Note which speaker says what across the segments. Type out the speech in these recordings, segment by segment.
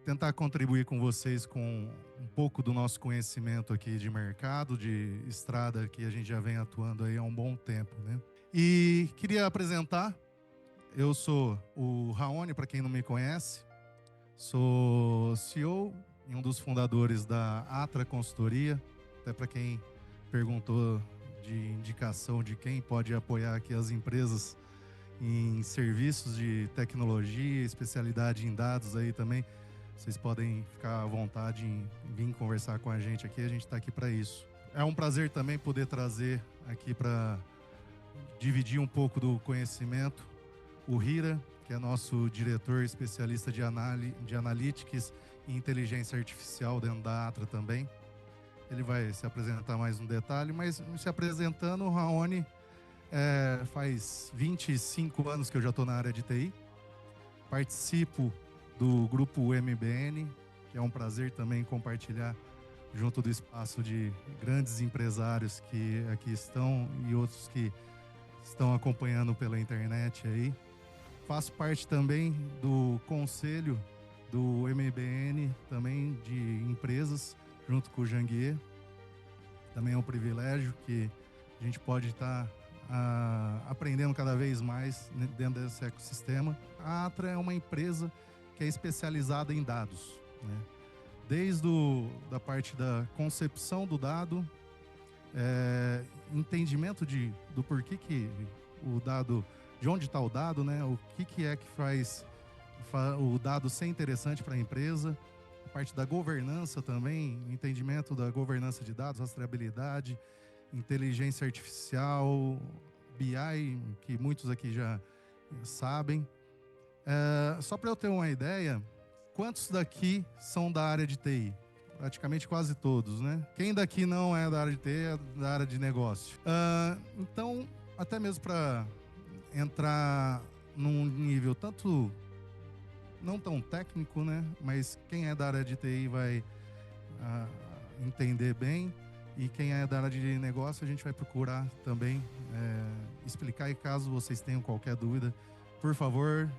Speaker 1: tentar contribuir com vocês com um pouco do nosso conhecimento aqui de mercado, de estrada, que a gente já vem atuando aí há um bom tempo, né? E queria apresentar, eu sou o Raoni, para quem não me conhece, sou CEO e um dos fundadores da Atra Consultoria, até para quem perguntou de indicação de quem pode apoiar aqui as empresas em serviços de tecnologia, especialidade em dados aí também. Vocês podem ficar à vontade em vir conversar com a gente gente está aqui para isso. É um prazer também poder trazer aqui para dividir um pouco do conhecimento o Hira, que é nosso diretor especialista de analytics e inteligência artificial dentro da Atra também. Ele vai se apresentar mais no detalhe, mas se apresentando, o Raoni faz 25 anos que eu já estou na área de TI. Participo do grupo MBN, que é um prazer também compartilhar junto do espaço de grandes empresários que aqui estão e outros que estão acompanhando pela internet aí. Faço parte também do conselho do MBN, também de empresas, junto com o Janguier. Também é um privilégio que a gente pode estar aprendendo cada vez mais dentro desse ecossistema. A Atra é uma empresa que é especializada em dados, né? Desde da parte da concepção do dado, entendimento do porquê que o dado, de onde está o dado, né? O que é que faz o dado ser interessante para a empresa. A parte da governança também, entendimento da governança de dados, rastreabilidade, inteligência artificial, BI, que muitos aqui já sabem. Só para eu ter uma ideia, quantos daqui são da área de TI? Praticamente quase todos, né? Quem daqui não é da área de TI é da área de negócio. Então, até mesmo para entrar num nível tanto não tão técnico, né? Mas quem é da área de TI vai entender bem. E quem é da área de negócio, a gente vai procurar também explicar. E caso vocês tenham qualquer dúvida, por favor,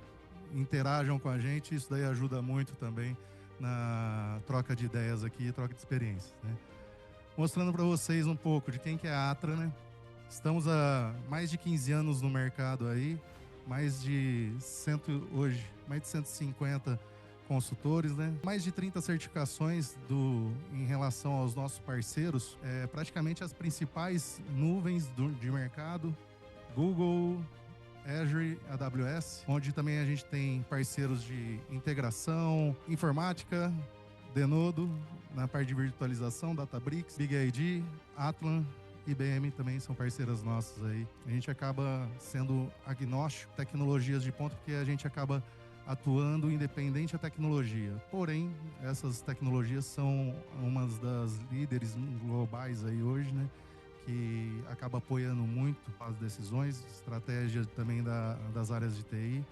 Speaker 1: interajam com a gente. Isso daí ajuda muito também na troca de ideias aqui, troca de experiências, né? Mostrando para vocês um pouco de quem que é a Atra, né? Estamos há mais de 15 anos no mercado aí, mais de 150 consultores, né? Mais de 30 certificações em relação aos nossos parceiros, praticamente as principais nuvens de mercado, Google, Azure, AWS, onde também a gente tem parceiros de integração, informática, Denodo, na parte de virtualização, Databricks, BigID, Atlan, IBM também são parceiras nossas aí. A gente acaba sendo agnóstico, tecnologias de ponta, porque a gente acaba atuando independente da tecnologia. Porém, essas tecnologias são umas das líderes globais aí hoje, né? Que acaba apoiando muito as decisões, estratégia também das áreas de TI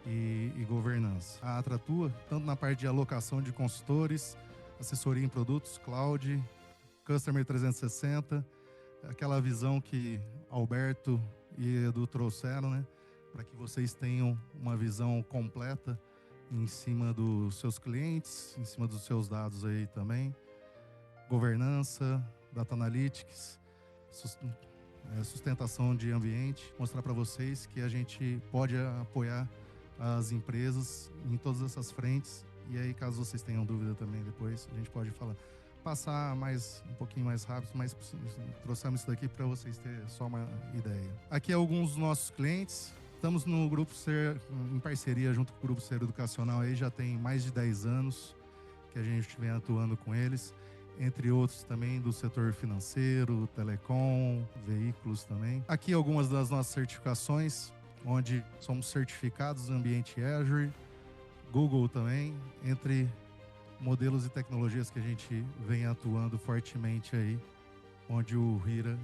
Speaker 1: e governança. A Atra atua tanto na parte de alocação de consultores, assessoria em produtos, cloud, Customer 360, aquela visão que Alberto e Edu trouxeram, né? Para que vocês tenham uma visão completa em cima dos seus clientes, em cima dos seus dados aí também. Governança, Data Analytics, sustentação de ambiente. Mostrar para vocês que a gente pode apoiar as empresas em todas essas frentes. E aí, caso vocês tenham dúvida também depois, a gente pode passar um pouquinho mais rápido, mas trouxemos isso daqui para vocês terem só uma ideia. Aqui alguns dos nossos clientes. Estamos no Grupo Ser, em parceria junto com o Grupo Ser Educacional, aí já tem mais de 10 anos que a gente vem atuando com eles, entre outros também do setor financeiro, telecom, veículos também. Aqui algumas das nossas certificações, onde somos certificados no ambiente Azure, Google também, entre modelos e tecnologias que a gente vem atuando fortemente aí, onde o Hira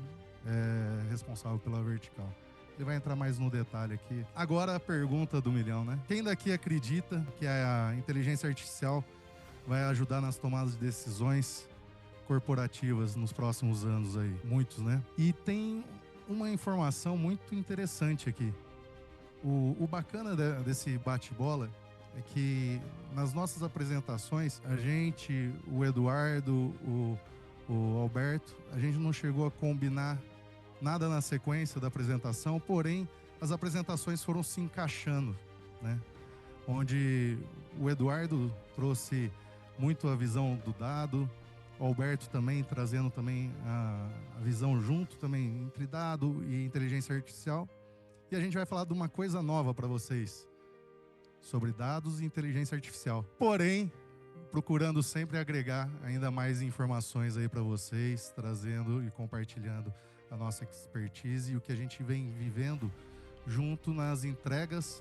Speaker 1: é responsável pela vertical. Ele vai entrar mais no detalhe aqui. Agora a pergunta do milhão, né? Quem daqui acredita que a inteligência artificial vai ajudar nas tomadas de decisões corporativas nos próximos anos aí? Muitos, né? E tem uma informação muito interessante aqui. O bacana desse bate-bola é que nas nossas apresentações, a gente, o Eduardo, o Alberto, a gente não chegou a combinar nada na sequência da apresentação, porém, as apresentações foram se encaixando, né? Onde o Eduardo trouxe muito a visão do dado, o Alberto também trazendo também a visão junto também entre dado e inteligência artificial. E a gente vai falar de uma coisa nova para vocês, sobre dados e inteligência artificial. Porém, procurando sempre agregar ainda mais informações aí para vocês, trazendo e compartilhando a nossa expertise e o que a gente vem vivendo junto nas entregas,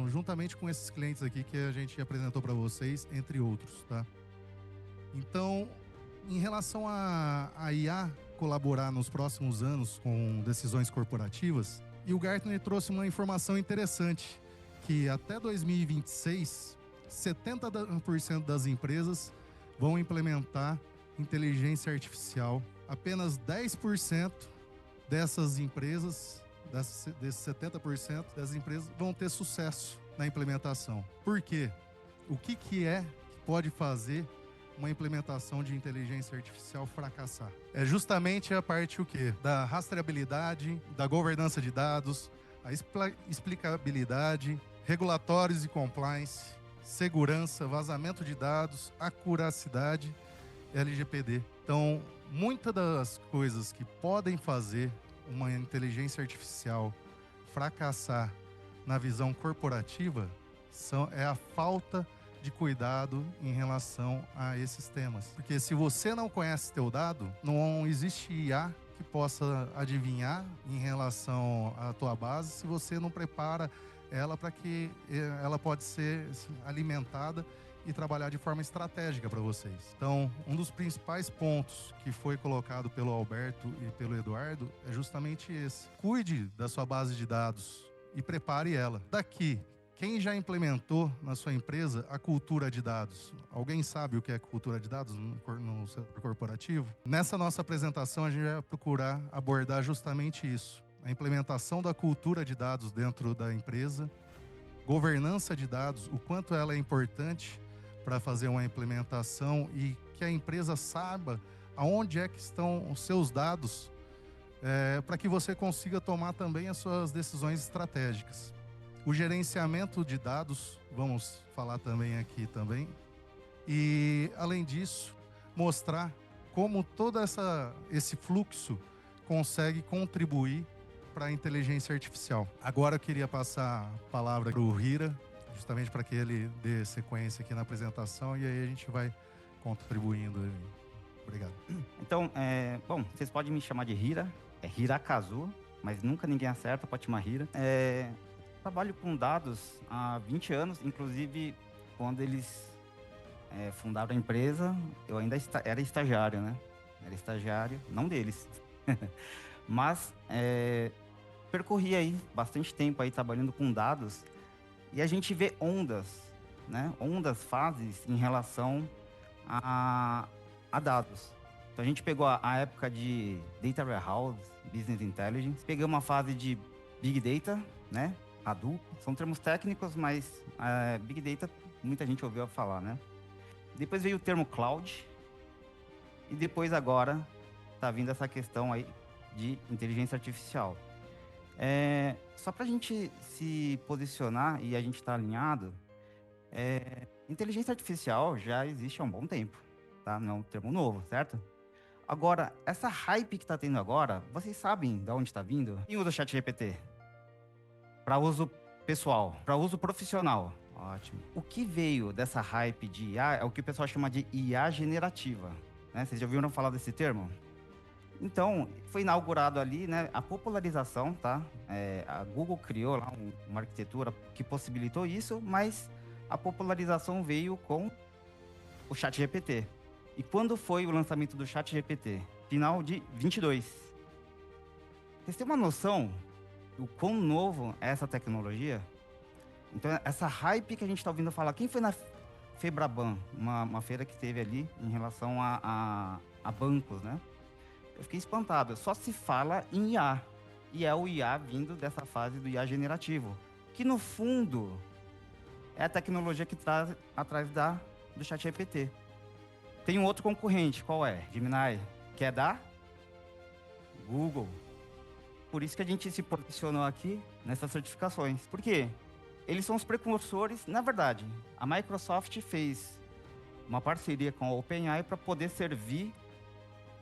Speaker 1: juntamente com esses clientes aqui que a gente apresentou para vocês, entre outros, tá? Então, em relação a IA colaborar nos próximos anos com decisões corporativas, e o Gartner trouxe uma informação interessante, que até 2026, 70% das empresas vão implementar inteligência artificial. Apenas 10% dessas empresas, desses 70% das empresas, vão ter sucesso na implementação. Por quê? O que pode fazer uma implementação de inteligência artificial fracassar? É justamente a parte o quê? Da rastreabilidade, da governança de dados, a explicabilidade, regulatórios e compliance, segurança, vazamento de dados, acuracidade, LGPD. Então, muitas das coisas que podem fazer uma inteligência artificial fracassar na visão corporativa é a falta de cuidado em relação a esses temas. Porque se você não conhece teu dado, não existe IA que possa adivinhar em relação à tua base se você não prepara ela para que ela pode ser alimentada e trabalhar de forma estratégica para vocês. Então, um dos principais pontos que foi colocado pelo Alberto e pelo Eduardo é justamente esse. Cuide da sua base de dados e prepare ela. Daqui, quem já implementou na sua empresa a cultura de dados? Alguém sabe o que é cultura de dados no setor corporativo? Nessa nossa apresentação, a gente vai procurar abordar justamente isso. A implementação da cultura de dados dentro da empresa, governança de dados, o quanto ela é importante para fazer uma implementação e que a empresa saiba aonde é que estão os seus dados, para que você consiga tomar também as suas decisões estratégicas. O gerenciamento de dados, vamos falar também aqui também. E, além disso, mostrar como todo esse fluxo consegue contribuir para a inteligência artificial. Agora eu queria passar a palavra para o Hira, justamente para que ele dê sequência aqui na apresentação e aí a gente vai contribuindo. Obrigado.
Speaker 2: Então, bom, vocês podem me chamar de Hira, é Hirakazu, mas nunca ninguém acerta, pode chamar Hira. Trabalho com dados há 20 anos, inclusive quando eles fundaram a empresa, eu ainda era estagiário, né? Era estagiário, não deles. Mas percorri aí bastante tempo aí trabalhando com dados e a gente vê ondas, né? Ondas, fases em relação a dados. Então a gente pegou a época de Data Warehouse, Business Intelligence, pegamos uma fase de Big Data, né? Hadoop, são termos técnicos, mas Big Data muita gente ouviu falar, né? Depois veio o termo Cloud e depois agora tá vindo essa questão aí de inteligência artificial. Só para a gente se posicionar e a gente estar alinhado, inteligência artificial já existe há um bom tempo, tá? Não é um termo novo, certo? Agora, essa hype que está tendo agora, vocês sabem de onde está vindo? Quem usa o ChatGPT? Para uso pessoal, para uso profissional. Ótimo. O que veio dessa hype de IA é o que o pessoal chama de IA generativa, né? Vocês já ouviram falar desse termo? Então, foi inaugurado ali, né, a popularização, tá? A Google criou lá uma arquitetura que possibilitou isso, mas a popularização veio com o ChatGPT. E quando foi o lançamento do ChatGPT? Final de 22. Vocês têm uma noção do quão novo é essa tecnologia? Então, essa hype que a gente está ouvindo falar, quem foi na Febraban, uma feira que teve ali em relação a bancos, né? Eu fiquei espantado. Só se fala em IA. E é o IA vindo dessa fase do IA generativo. Que, no fundo, é a tecnologia que traz atrás do ChatGPT. Tem um outro concorrente, qual é? Gemini, que é da Google. Por isso que a gente se posicionou aqui nessas certificações. Por quê? Eles são os precursores. Na verdade, a Microsoft fez uma parceria com a OpenAI para poder servir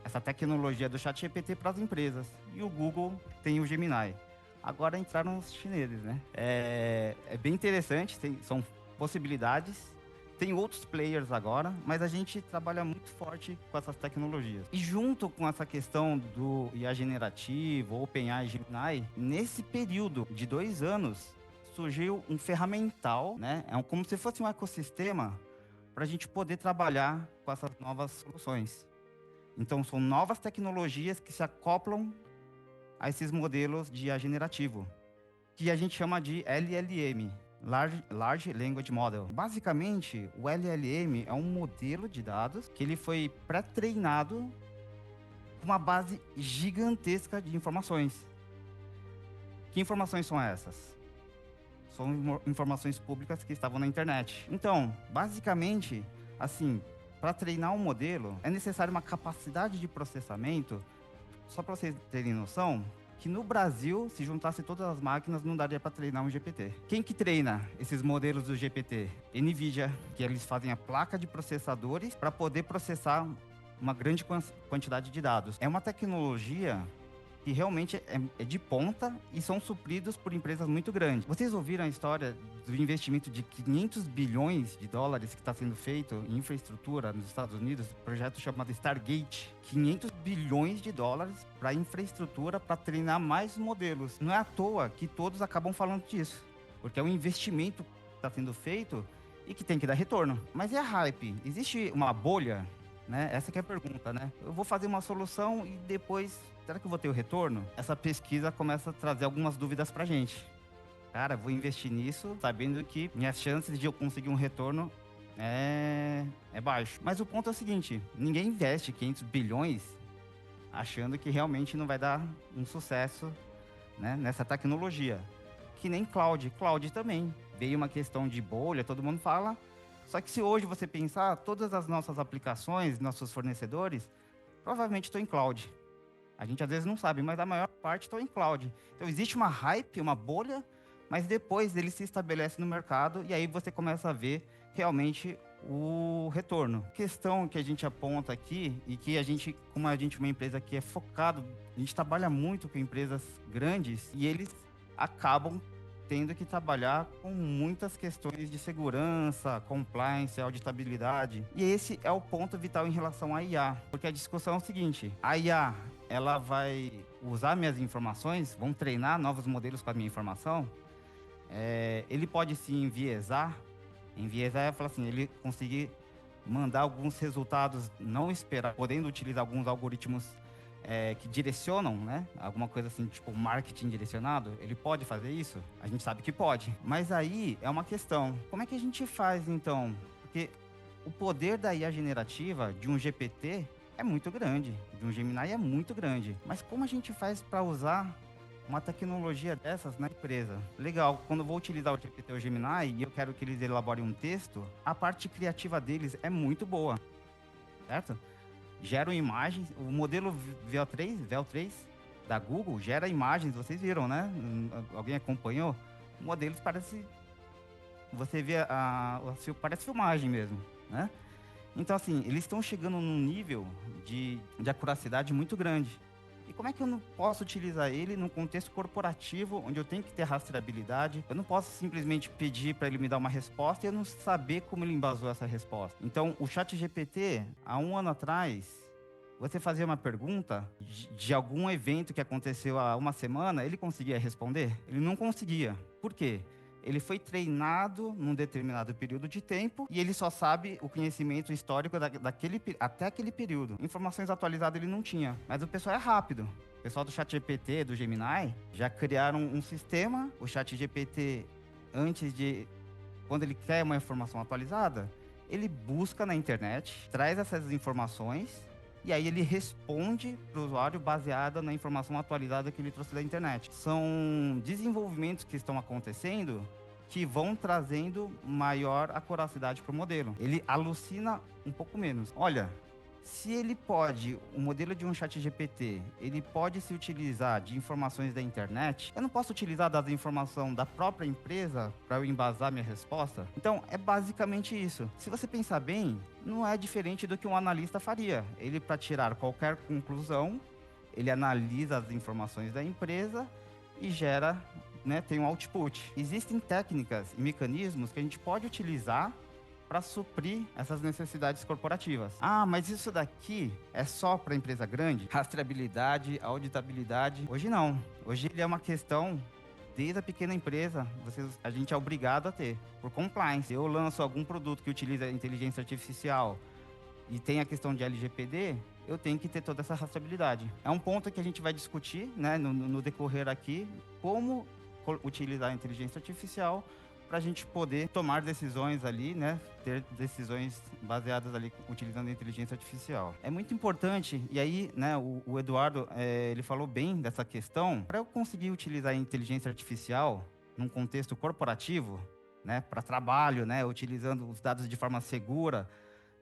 Speaker 2: essa tecnologia do ChatGPT para as empresas. E o Google tem o Gemini. Agora entraram os chineses, né? É bem interessante, são possibilidades. Tem outros players agora, mas a gente trabalha muito forte com essas tecnologias. E junto com essa questão do IA generativo, OpenAI e Gemini, nesse período de 2 anos, surgiu um ferramental, né? Como se fosse um ecossistema para a gente poder trabalhar com essas novas soluções. Então, são novas tecnologias que se acoplam a esses modelos de IA generativo, que a gente chama de LLM. Large Language Model. Basicamente, o LLM é um modelo de dados que ele foi pré-treinado com uma base gigantesca de informações. Que informações são essas? São informações públicas que estavam na internet. Então, basicamente, assim, para treinar um modelo, é necessário uma capacidade de processamento, só para vocês terem noção, que no Brasil, se juntasse todas as máquinas, não daria para treinar um GPT. Quem que treina esses modelos do GPT? NVIDIA, que eles fazem a placa de processadores para poder processar uma grande quantidade de dados. É uma tecnologia que realmente é de ponta e são supridos por empresas muito grandes. Vocês ouviram a história do investimento de 500 bilhões de dólares que está sendo feito em infraestrutura nos Estados Unidos, projeto chamado Stargate. 500 bilhões de dólares para infraestrutura, para treinar mais modelos. Não é à toa que todos acabam falando disso, porque é um investimento que está sendo feito e que tem que dar retorno. Mas é a hype? Existe uma bolha? Né? Essa que é a pergunta, né? Eu vou fazer uma solução e depois, será que eu vou ter o retorno? Essa pesquisa começa a trazer algumas dúvidas pra gente. Cara, vou investir nisso, sabendo que minhas chances de eu conseguir um retorno é baixo. Mas o ponto é o seguinte, ninguém investe 500 bilhões achando que realmente não vai dar um sucesso, né, nessa tecnologia. Que nem cloud. Cloud também. Veio uma questão de bolha, todo mundo fala. Só que se hoje você pensar, todas as nossas aplicações, nossos fornecedores, provavelmente estão em cloud. A gente às vezes não sabe, mas a maior parte estão em cloud. Então existe uma hype, uma bolha, mas depois ele se estabelece no mercado e aí você começa a ver realmente o retorno. A questão que a gente aponta aqui e que a gente, como a gente é uma empresa que é focado, a gente trabalha muito com empresas grandes e eles acabam tendo que trabalhar com muitas questões de segurança, compliance, auditabilidade. E esse é o ponto vital em relação à IA. Porque a discussão é o seguinte, a IA, ela vai usar minhas informações, vão treinar novos modelos com a minha informação, ele pode se enviesar é falar assim, ele conseguir mandar alguns resultados não esperados, podendo utilizar alguns algoritmos que direcionam, né? Alguma coisa assim, tipo marketing direcionado, ele pode fazer isso? A gente sabe que pode. Mas aí é uma questão. Como é que a gente faz, então? Porque o poder da IA generativa, de um GPT, é muito grande. De um Gemini é muito grande. Mas como a gente faz para usar uma tecnologia dessas na empresa? Legal, quando eu vou utilizar o GPT ou o Gemini e eu quero que eles elaborem um texto, a parte criativa deles é muito boa, certo? Geram imagens, o modelo VEL3 da Google gera imagens, vocês viram, né? Alguém acompanhou? O modelo parece, você vê parece filmagem mesmo, né? Então assim, eles estão chegando num nível de acuracidade muito grande. E como é que eu não posso utilizar ele num contexto corporativo, onde eu tenho que ter rastreabilidade? Eu não posso simplesmente pedir para ele me dar uma resposta e eu não saber como ele embasou essa resposta. Então, o ChatGPT, há 1 ano atrás, você fazia uma pergunta de algum evento que aconteceu há 1 semana, ele conseguia responder? Ele não conseguia. Por quê? Ele foi treinado num determinado período de tempo e ele só sabe o conhecimento histórico até aquele período. Informações atualizadas ele não tinha. Mas o pessoal é rápido. O pessoal do ChatGPT, do Gemini, já criaram um sistema. O ChatGPT, quando ele quer uma informação atualizada, ele busca na internet, traz essas informações e aí ele responde para o usuário baseado na informação atualizada que ele trouxe da internet. São desenvolvimentos que estão acontecendo que vão trazendo maior acuracidade para o modelo. Ele alucina um pouco menos. Olha, se ele pode, o modelo de um chat GPT, ele pode se utilizar de informações da internet, eu não posso utilizar das informações da própria empresa para eu embasar minha resposta? Então, é basicamente isso. Se você pensar bem, não é diferente do que um analista faria. Ele, para tirar qualquer conclusão, ele analisa as informações da empresa e gera, né, tem um output. Existem técnicas e mecanismos que a gente pode utilizar para suprir essas necessidades corporativas. Ah, mas isso daqui é só para empresa grande? Rastreabilidade, auditabilidade? Hoje não. Hoje ele é uma questão desde a pequena empresa. A gente é obrigado a ter, por compliance. Eu lanço algum produto que utiliza inteligência artificial e tem a questão de LGPD, eu tenho que ter toda essa rastreabilidade. É um ponto que a gente vai discutir, né, no decorrer aqui, como utilizar a inteligência artificial para a gente poder tomar decisões ali, né? Ter decisões baseadas ali utilizando a inteligência artificial. É muito importante, e aí, né, o Eduardo, ele falou bem dessa questão. Para eu conseguir utilizar a inteligência artificial num contexto corporativo, né, para trabalho, né, utilizando os dados de forma segura.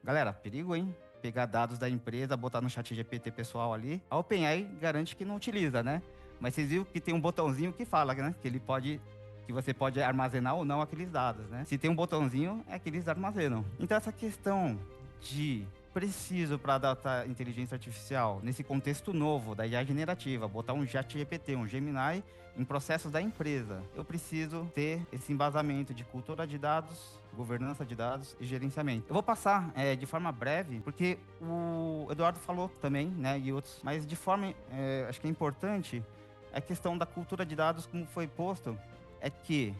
Speaker 2: Galera, perigo, hein? Pegar dados da empresa, botar no chat GPT pessoal ali. A OpenAI garante que não utiliza, né? Mas vocês viram que tem um botãozinho que fala, né? Que você pode armazenar ou não aqueles dados, né? Se tem um botãozinho, é que eles armazenam. Então, essa questão de preciso para adotar inteligência artificial nesse contexto novo da IA generativa, botar um ChatGPT, um Gemini em processos da empresa, eu preciso ter esse embasamento de cultura de dados, governança de dados e gerenciamento. Eu vou passar de forma breve, porque o Eduardo falou também, né, e outros, mas de forma, acho que é importante, a questão da cultura de dados, como foi posto, é que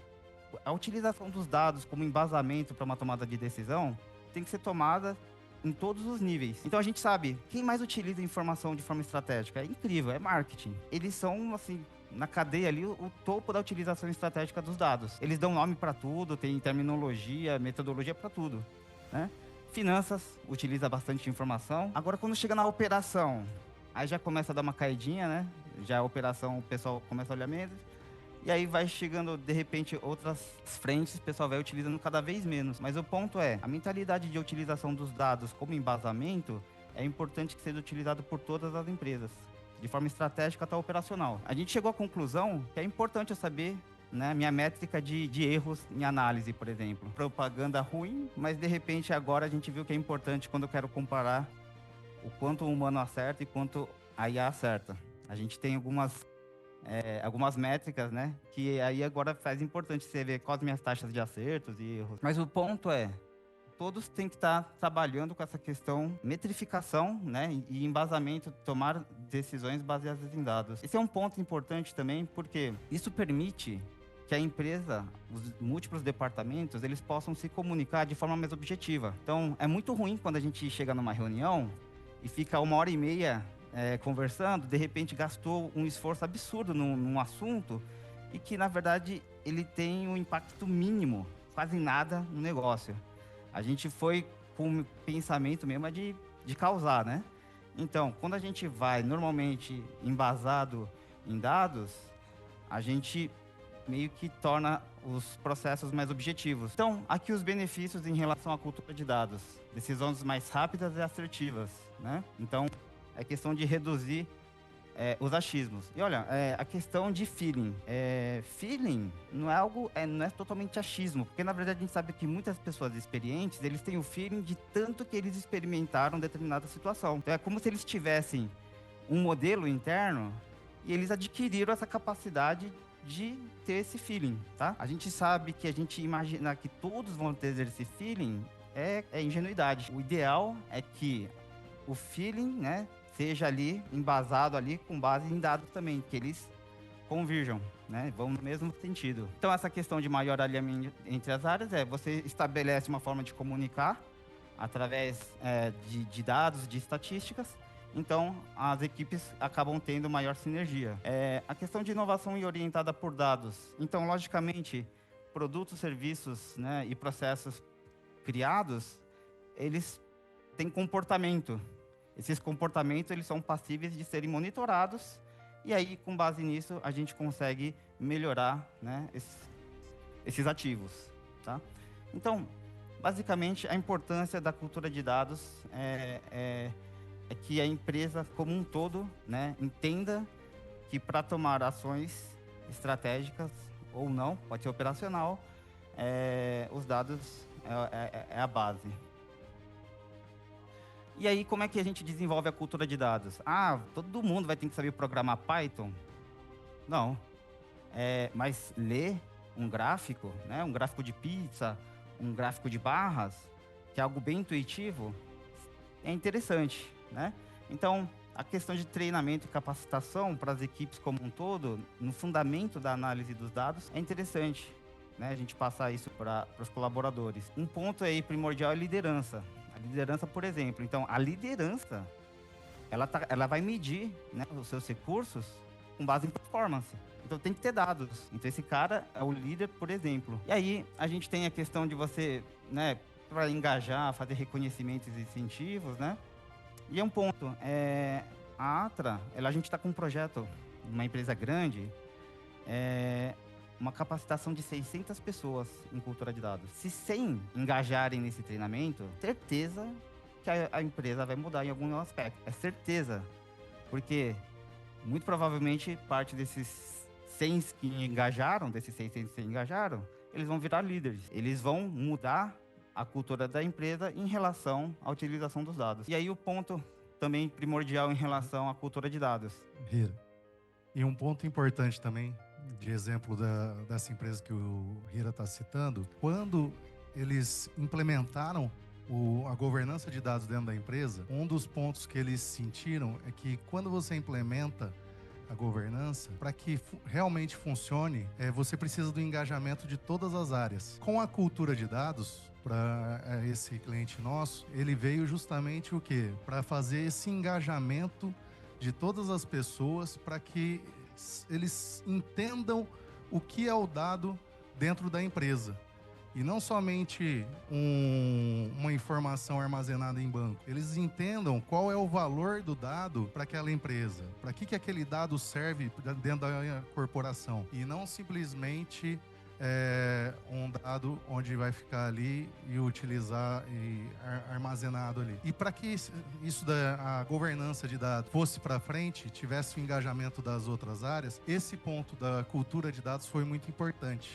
Speaker 2: a utilização dos dados como embasamento para uma tomada de decisão tem que ser tomada em todos os níveis. Então a gente sabe, quem mais utiliza informação de forma estratégica? É incrível, é marketing. Eles são, assim, na cadeia ali, o topo da utilização estratégica dos dados. Eles dão nome para tudo, tem terminologia, metodologia para tudo, né? Finanças utiliza bastante informação. Agora, quando chega na operação, aí já começa a dar uma caidinha, né? Já a operação, o pessoal começa a olhar menos. E aí vai chegando, de repente, outras frentes, o pessoal vai utilizando cada vez menos. Mas o ponto é, a mentalidade de utilização dos dados como embasamento é importante que seja utilizado por todas as empresas, de forma estratégica até operacional. A gente chegou à conclusão que é importante eu saber, né, minha métrica de erros em análise, por exemplo. Propaganda ruim, mas de repente agora a gente viu que é importante quando eu quero comparar o quanto o humano acerta e quanto a IA acerta. A gente tem algumas métricas, né? Que aí agora faz importante você ver quais as minhas taxas de acertos e erros. Mas o ponto é, todos têm que estar trabalhando com essa questão metrificação, né? E embasamento, tomar decisões baseadas em dados. Esse é um ponto importante também, porque isso permite que a empresa, os múltiplos departamentos, eles possam se comunicar de forma mais objetiva. Então, é muito ruim quando a gente chega numa reunião e fica 1h30 conversando, de repente gastou um esforço absurdo num assunto e que, na verdade, ele tem um impacto mínimo, quase nada no negócio. A gente foi com o pensamento mesmo de causar, né? Então, quando a gente vai normalmente embasado em dados, a gente meio que torna os processos mais objetivos. Então, aqui os benefícios em relação à cultura de dados. Decisões mais rápidas e assertivas, né? Então, é questão de reduzir os achismos. E olha, a questão de feeling. Feeling não é algo, não é totalmente achismo, porque na verdade a gente sabe que muitas pessoas experientes, eles têm o feeling de tanto que eles experimentaram determinada situação. Então é como se eles tivessem um modelo interno e eles adquiriram essa capacidade de ter esse feeling, tá? A gente sabe que a gente imagina que todos vão ter esse feeling, é ingenuidade. O ideal é que o feeling, né, seja ali embasado ali com base em dados também, que eles convirjam, né, vão no mesmo sentido. Então essa questão de maior alinhamento entre as áreas você estabelece uma forma de comunicar através de dados, de estatísticas. Então as equipes acabam tendo maior sinergia. A questão de inovação e orientada por dados. Então, logicamente, produtos, serviços, né, e processos criados, eles têm comportamento. Esses comportamentos, eles são passíveis de serem monitorados, e aí, com base nisso, a gente consegue melhorar, né, esses ativos, tá? Então, basicamente, a importância da cultura de dados é que a empresa como um todo, né, entenda que para tomar ações estratégicas ou não, pode ser operacional, os dados é a base. E aí, como é que a gente desenvolve a cultura de dados? Ah, todo mundo vai ter que saber programar Python? Não. Mas ler um gráfico, né, um gráfico de pizza, um gráfico de barras, que é algo bem intuitivo, é interessante, né? Então, a questão de treinamento e capacitação para as equipes como um todo, no fundamento da análise dos dados, é interessante, né? A gente passar isso para os colaboradores. Um ponto aí primordial é a liderança. A liderança, por exemplo. Então, a liderança, ela vai medir, né, os seus recursos com base em performance. Então, tem que ter dados. Então, esse cara é o líder, por exemplo. E aí, a gente tem a questão de você, né, para engajar, fazer reconhecimentos e incentivos, né? E é um ponto, a Atra, a gente está com um projeto, uma empresa grande, uma capacitação de 600 pessoas em cultura de dados. Se 100 engajarem nesse treinamento, certeza que a empresa vai mudar em algum aspecto. É certeza, porque muito provavelmente parte desses 100 que engajaram, desses 600 que engajaram, eles vão virar líderes. Eles vão mudar a cultura da empresa em relação à utilização dos dados. E aí o ponto também primordial em relação à cultura de dados.
Speaker 1: Hira. E um ponto importante também, de exemplo dessa empresa que o Hira está citando, quando eles implementaram a governança de dados dentro da empresa, um dos pontos que eles sentiram é que quando você implementa a governança, para que realmente funcione, você precisa do engajamento de todas as áreas. Com a cultura de dados, para esse cliente nosso, ele veio justamente o quê? Para fazer esse engajamento de todas as pessoas para que eles entendam o que é o dado dentro da empresa. E não somente uma informação armazenada em banco. Eles entendam qual é o valor do dado para aquela empresa. Para que aquele dado serve dentro da corporação. E não simplesmente um dado onde vai ficar ali e utilizar e armazenado ali. E para que isso a governança de dados fosse para frente, tivesse o engajamento das outras áreas, esse ponto da cultura de dados foi muito importante.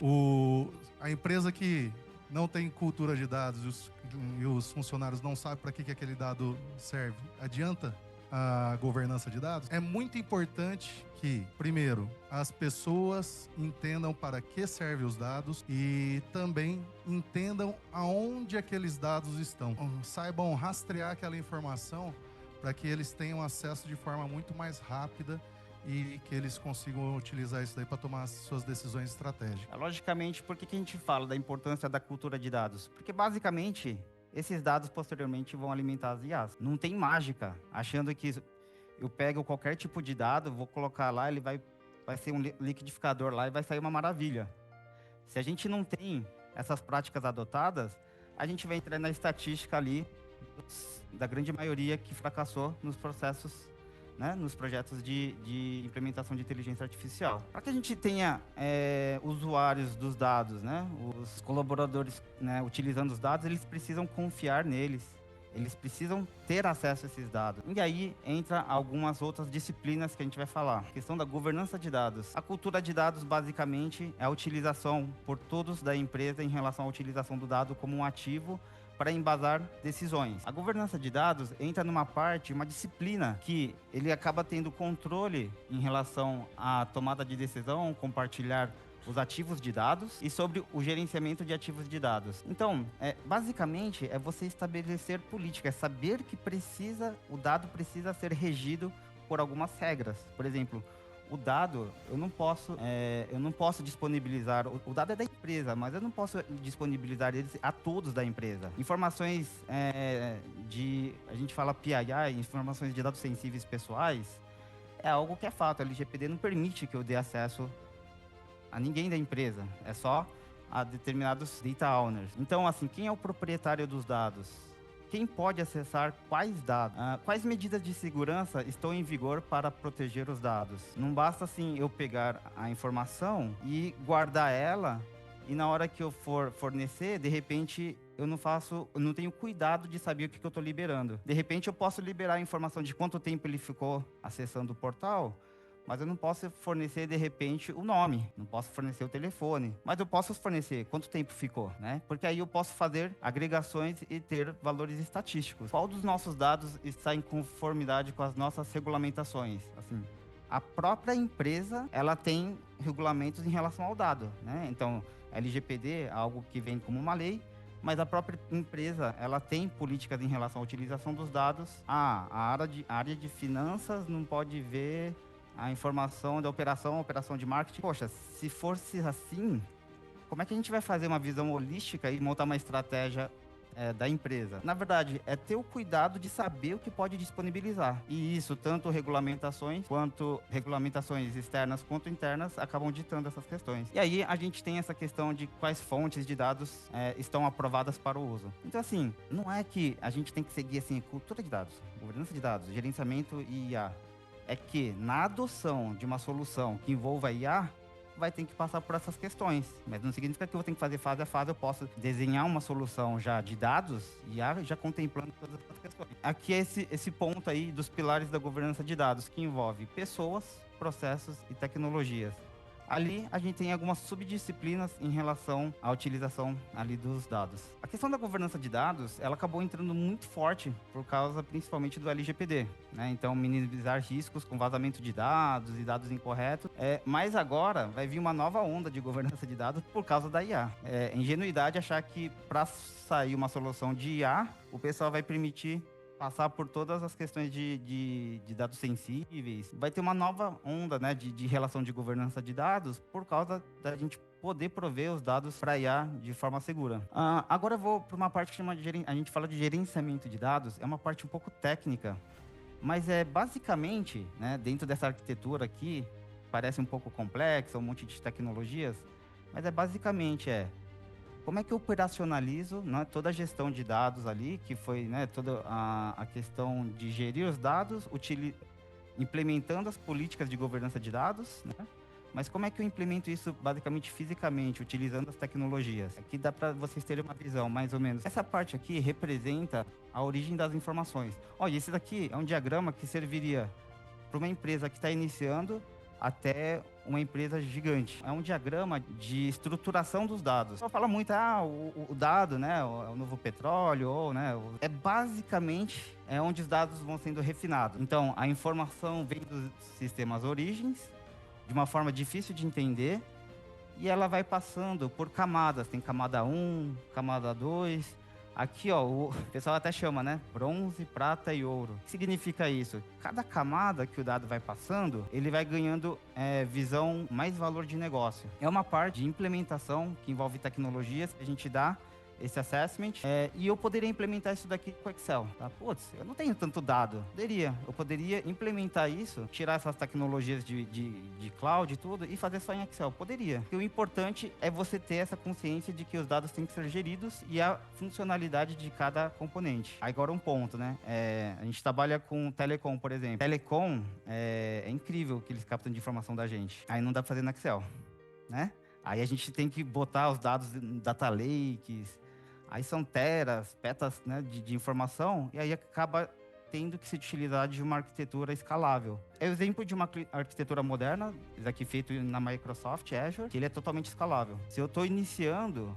Speaker 1: A empresa que não tem cultura de dados e os funcionários não sabem para que aquele dado serve, adianta a governança de dados? É muito importante que, primeiro, as pessoas entendam para que servem os dados e também entendam aonde aqueles dados estão. Saibam rastrear aquela informação para que eles tenham acesso de forma muito mais rápida e que eles consigam utilizar isso daí para tomar as suas decisões estratégicas.
Speaker 2: Logicamente, por que a gente fala da importância da cultura de dados? Porque, basicamente, esses dados posteriormente vão alimentar as IAs. Não tem mágica, achando que eu pego qualquer tipo de dado, vou colocar lá, ele vai ser um liquidificador lá e vai sair uma maravilha. Se a gente não tem essas práticas adotadas, a gente vai entrar na estatística ali da grande maioria que fracassou nos processos, né, nos projetos de implementação de inteligência artificial. Para que a gente tenha usuários dos dados, né, os colaboradores, né, utilizando os dados, eles precisam confiar neles. Eles precisam ter acesso a esses dados. E aí entra algumas outras disciplinas que a gente vai falar. A questão da governança de dados. A cultura de dados, basicamente, é a utilização por todos da empresa em relação à utilização do dado como um ativo para embasar decisões. A governança de dados entra numa parte, uma disciplina que ele acaba tendo controle em relação à tomada de decisão, compartilhar os ativos de dados e sobre o gerenciamento de ativos de dados. Então, basicamente, é você estabelecer política, é saber que o dado precisa ser regido por algumas regras. Por exemplo, o dado, eu não posso disponibilizar, o dado é da empresa, mas eu não posso disponibilizar eles a todos da empresa. Informações a gente fala PII, informações de dados sensíveis pessoais, é algo que é fato, a LGPD não permite que eu dê acesso a ninguém da empresa, é só a determinados data owners. Então, assim, quem é o proprietário dos dados? Quem pode acessar quais dados? Quais medidas de segurança estão em vigor para proteger os dados? Não basta, assim, eu pegar a informação e guardar ela e na hora que eu for fornecer, de repente, eu não tenho cuidado de saber o que eu estou liberando. De repente, eu posso liberar a informação de quanto tempo ele ficou acessando o portal, mas eu não posso fornecer, de repente, o nome, não posso fornecer o telefone, mas eu posso fornecer quanto tempo ficou, né? Porque aí eu posso fazer agregações e ter valores estatísticos. Qual dos nossos dados está em conformidade com as nossas regulamentações? Assim, a própria empresa, ela tem regulamentos em relação ao dado, né? Então, LGPD é algo que vem como uma lei, mas a própria empresa, ela tem políticas em relação à utilização dos dados. A área de finanças não pode ver a informação da operação de marketing. Poxa, se fosse assim, como é que a gente vai fazer uma visão holística e montar uma estratégia da empresa? Na verdade, é ter o cuidado de saber o que pode disponibilizar. E isso, tanto regulamentações externas quanto internas, acabam ditando essas questões. E aí, a gente tem essa questão de quais fontes de dados estão aprovadas para o uso. Então, assim, não é que a gente tem que seguir, assim, cultura de dados, governança de dados, gerenciamento e IA. É que na adoção de uma solução que envolva IA, vai ter que passar por essas questões. Mas não significa que eu vou ter que fazer fase a fase, eu posso desenhar uma solução já de dados IA já contemplando todas essas questões. Aqui é esse ponto aí dos pilares da governança de dados, que envolve pessoas, processos e tecnologias. Ali a gente tem algumas subdisciplinas em relação à utilização ali dos dados. A questão da governança de dados, ela acabou entrando muito forte por causa principalmente do LGPD, né? Então, minimizar riscos com vazamento de dados e dados incorretos. Mas agora vai vir uma nova onda de governança de dados por causa da IA. É ingenuidade achar que para sair uma solução de IA, o pessoal vai permitir passar por todas as questões de dados sensíveis. Vai ter uma nova onda, né, de relação de governança de dados por causa da gente poder prover os dados para IA de forma segura. Agora eu vou para uma parte que chama a gente fala de gerenciamento de dados. É uma parte um pouco técnica, mas é basicamente, né, dentro dessa arquitetura aqui, parece um pouco complexa, um monte de tecnologias, mas basicamente como é que eu operacionalizo, né, toda a gestão de dados ali, que foi, né, toda a questão de gerir os dados, implementando as políticas de governança de dados, né? Mas como é que eu implemento isso basicamente fisicamente, utilizando as tecnologias? Aqui dá para vocês terem uma visão, mais ou menos. Essa parte aqui representa a origem das informações. Olha, esse daqui é um diagrama que serviria para uma empresa que está iniciando até uma empresa gigante. É um diagrama de estruturação dos dados. Só fala muito, o dado, né, o novo petróleo, ou, né, basicamente onde os dados vão sendo refinados. Então, a informação vem dos sistemas origens, de uma forma difícil de entender, e ela vai passando por camadas. Tem camada 1, camada 2... Aqui, ó, o pessoal até chama, né? Bronze, prata e ouro. O que significa isso? Cada camada que o dado vai passando, ele vai ganhando visão, mais valor de negócio. É uma parte de implementação que envolve tecnologias que a gente dá esse assessment, e eu poderia implementar isso daqui com o Excel. Tá? Putz, eu não tenho tanto dado. Eu poderia implementar isso, tirar essas tecnologias de cloud e tudo, e fazer só em Excel. Poderia. Porque o importante é você ter essa consciência de que os dados têm que ser geridos e a funcionalidade de cada componente. Agora um ponto, né? A gente trabalha com telecom, por exemplo. Telecom é incrível o que eles captam de informação da gente. Aí não dá pra fazer no Excel, né? Aí a gente tem que botar os dados em data lakes. Aí são teras, petas, né, de informação, e aí acaba tendo que se utilizar de uma arquitetura escalável. É o exemplo de uma arquitetura moderna, isso aqui feito na Microsoft Azure, que ele é totalmente escalável. Se eu estou iniciando,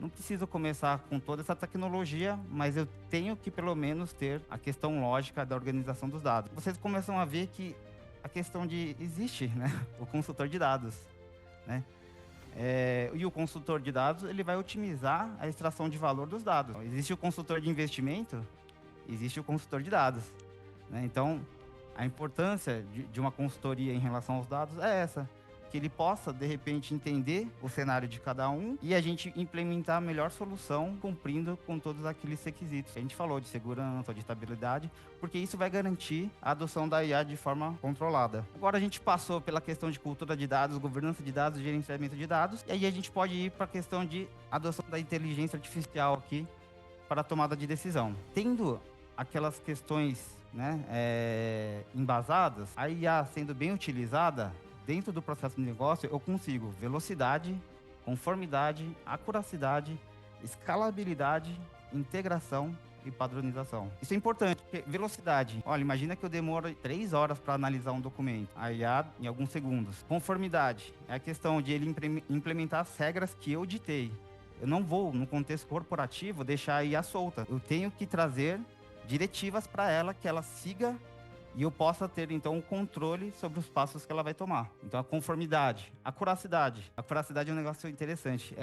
Speaker 2: não preciso começar com toda essa tecnologia, mas eu tenho que pelo menos ter a questão lógica da organização dos dados. Vocês começam a ver que a questão existe, né, o consultor de dados, né? E o consultor de dados, ele vai otimizar a extração de valor dos dados. Existe o consultor de investimento, existe o consultor de dados, né? Então, a importância de uma consultoria em relação aos dados é essa, que ele possa, de repente, entender o cenário de cada um e a gente implementar a melhor solução, cumprindo com todos aqueles requisitos que a gente falou, de segurança, de estabilidade, porque isso vai garantir a adoção da IA de forma controlada. Agora a gente passou pela questão de cultura de dados, governança de dados, gerenciamento de dados, e aí a gente pode ir para a questão de adoção da inteligência artificial aqui para a tomada de decisão. Tendo aquelas questões, né, embasadas, a IA sendo bem utilizada, dentro do processo de negócio, eu consigo velocidade, conformidade, acuracidade, escalabilidade, integração e padronização. Isso é importante, porque velocidade. Olha, imagina que eu demoro 3 horas para analisar um documento, a IA em alguns segundos. Conformidade é a questão de ele implementar as regras que eu ditei. Eu não vou, no contexto corporativo, deixar a IA solta. Eu tenho que trazer diretivas para ela, que ela siga e eu possa ter, então, o controle sobre os passos que ela vai tomar. Então, a conformidade. A acuracidade. A acuracidade é um negócio interessante.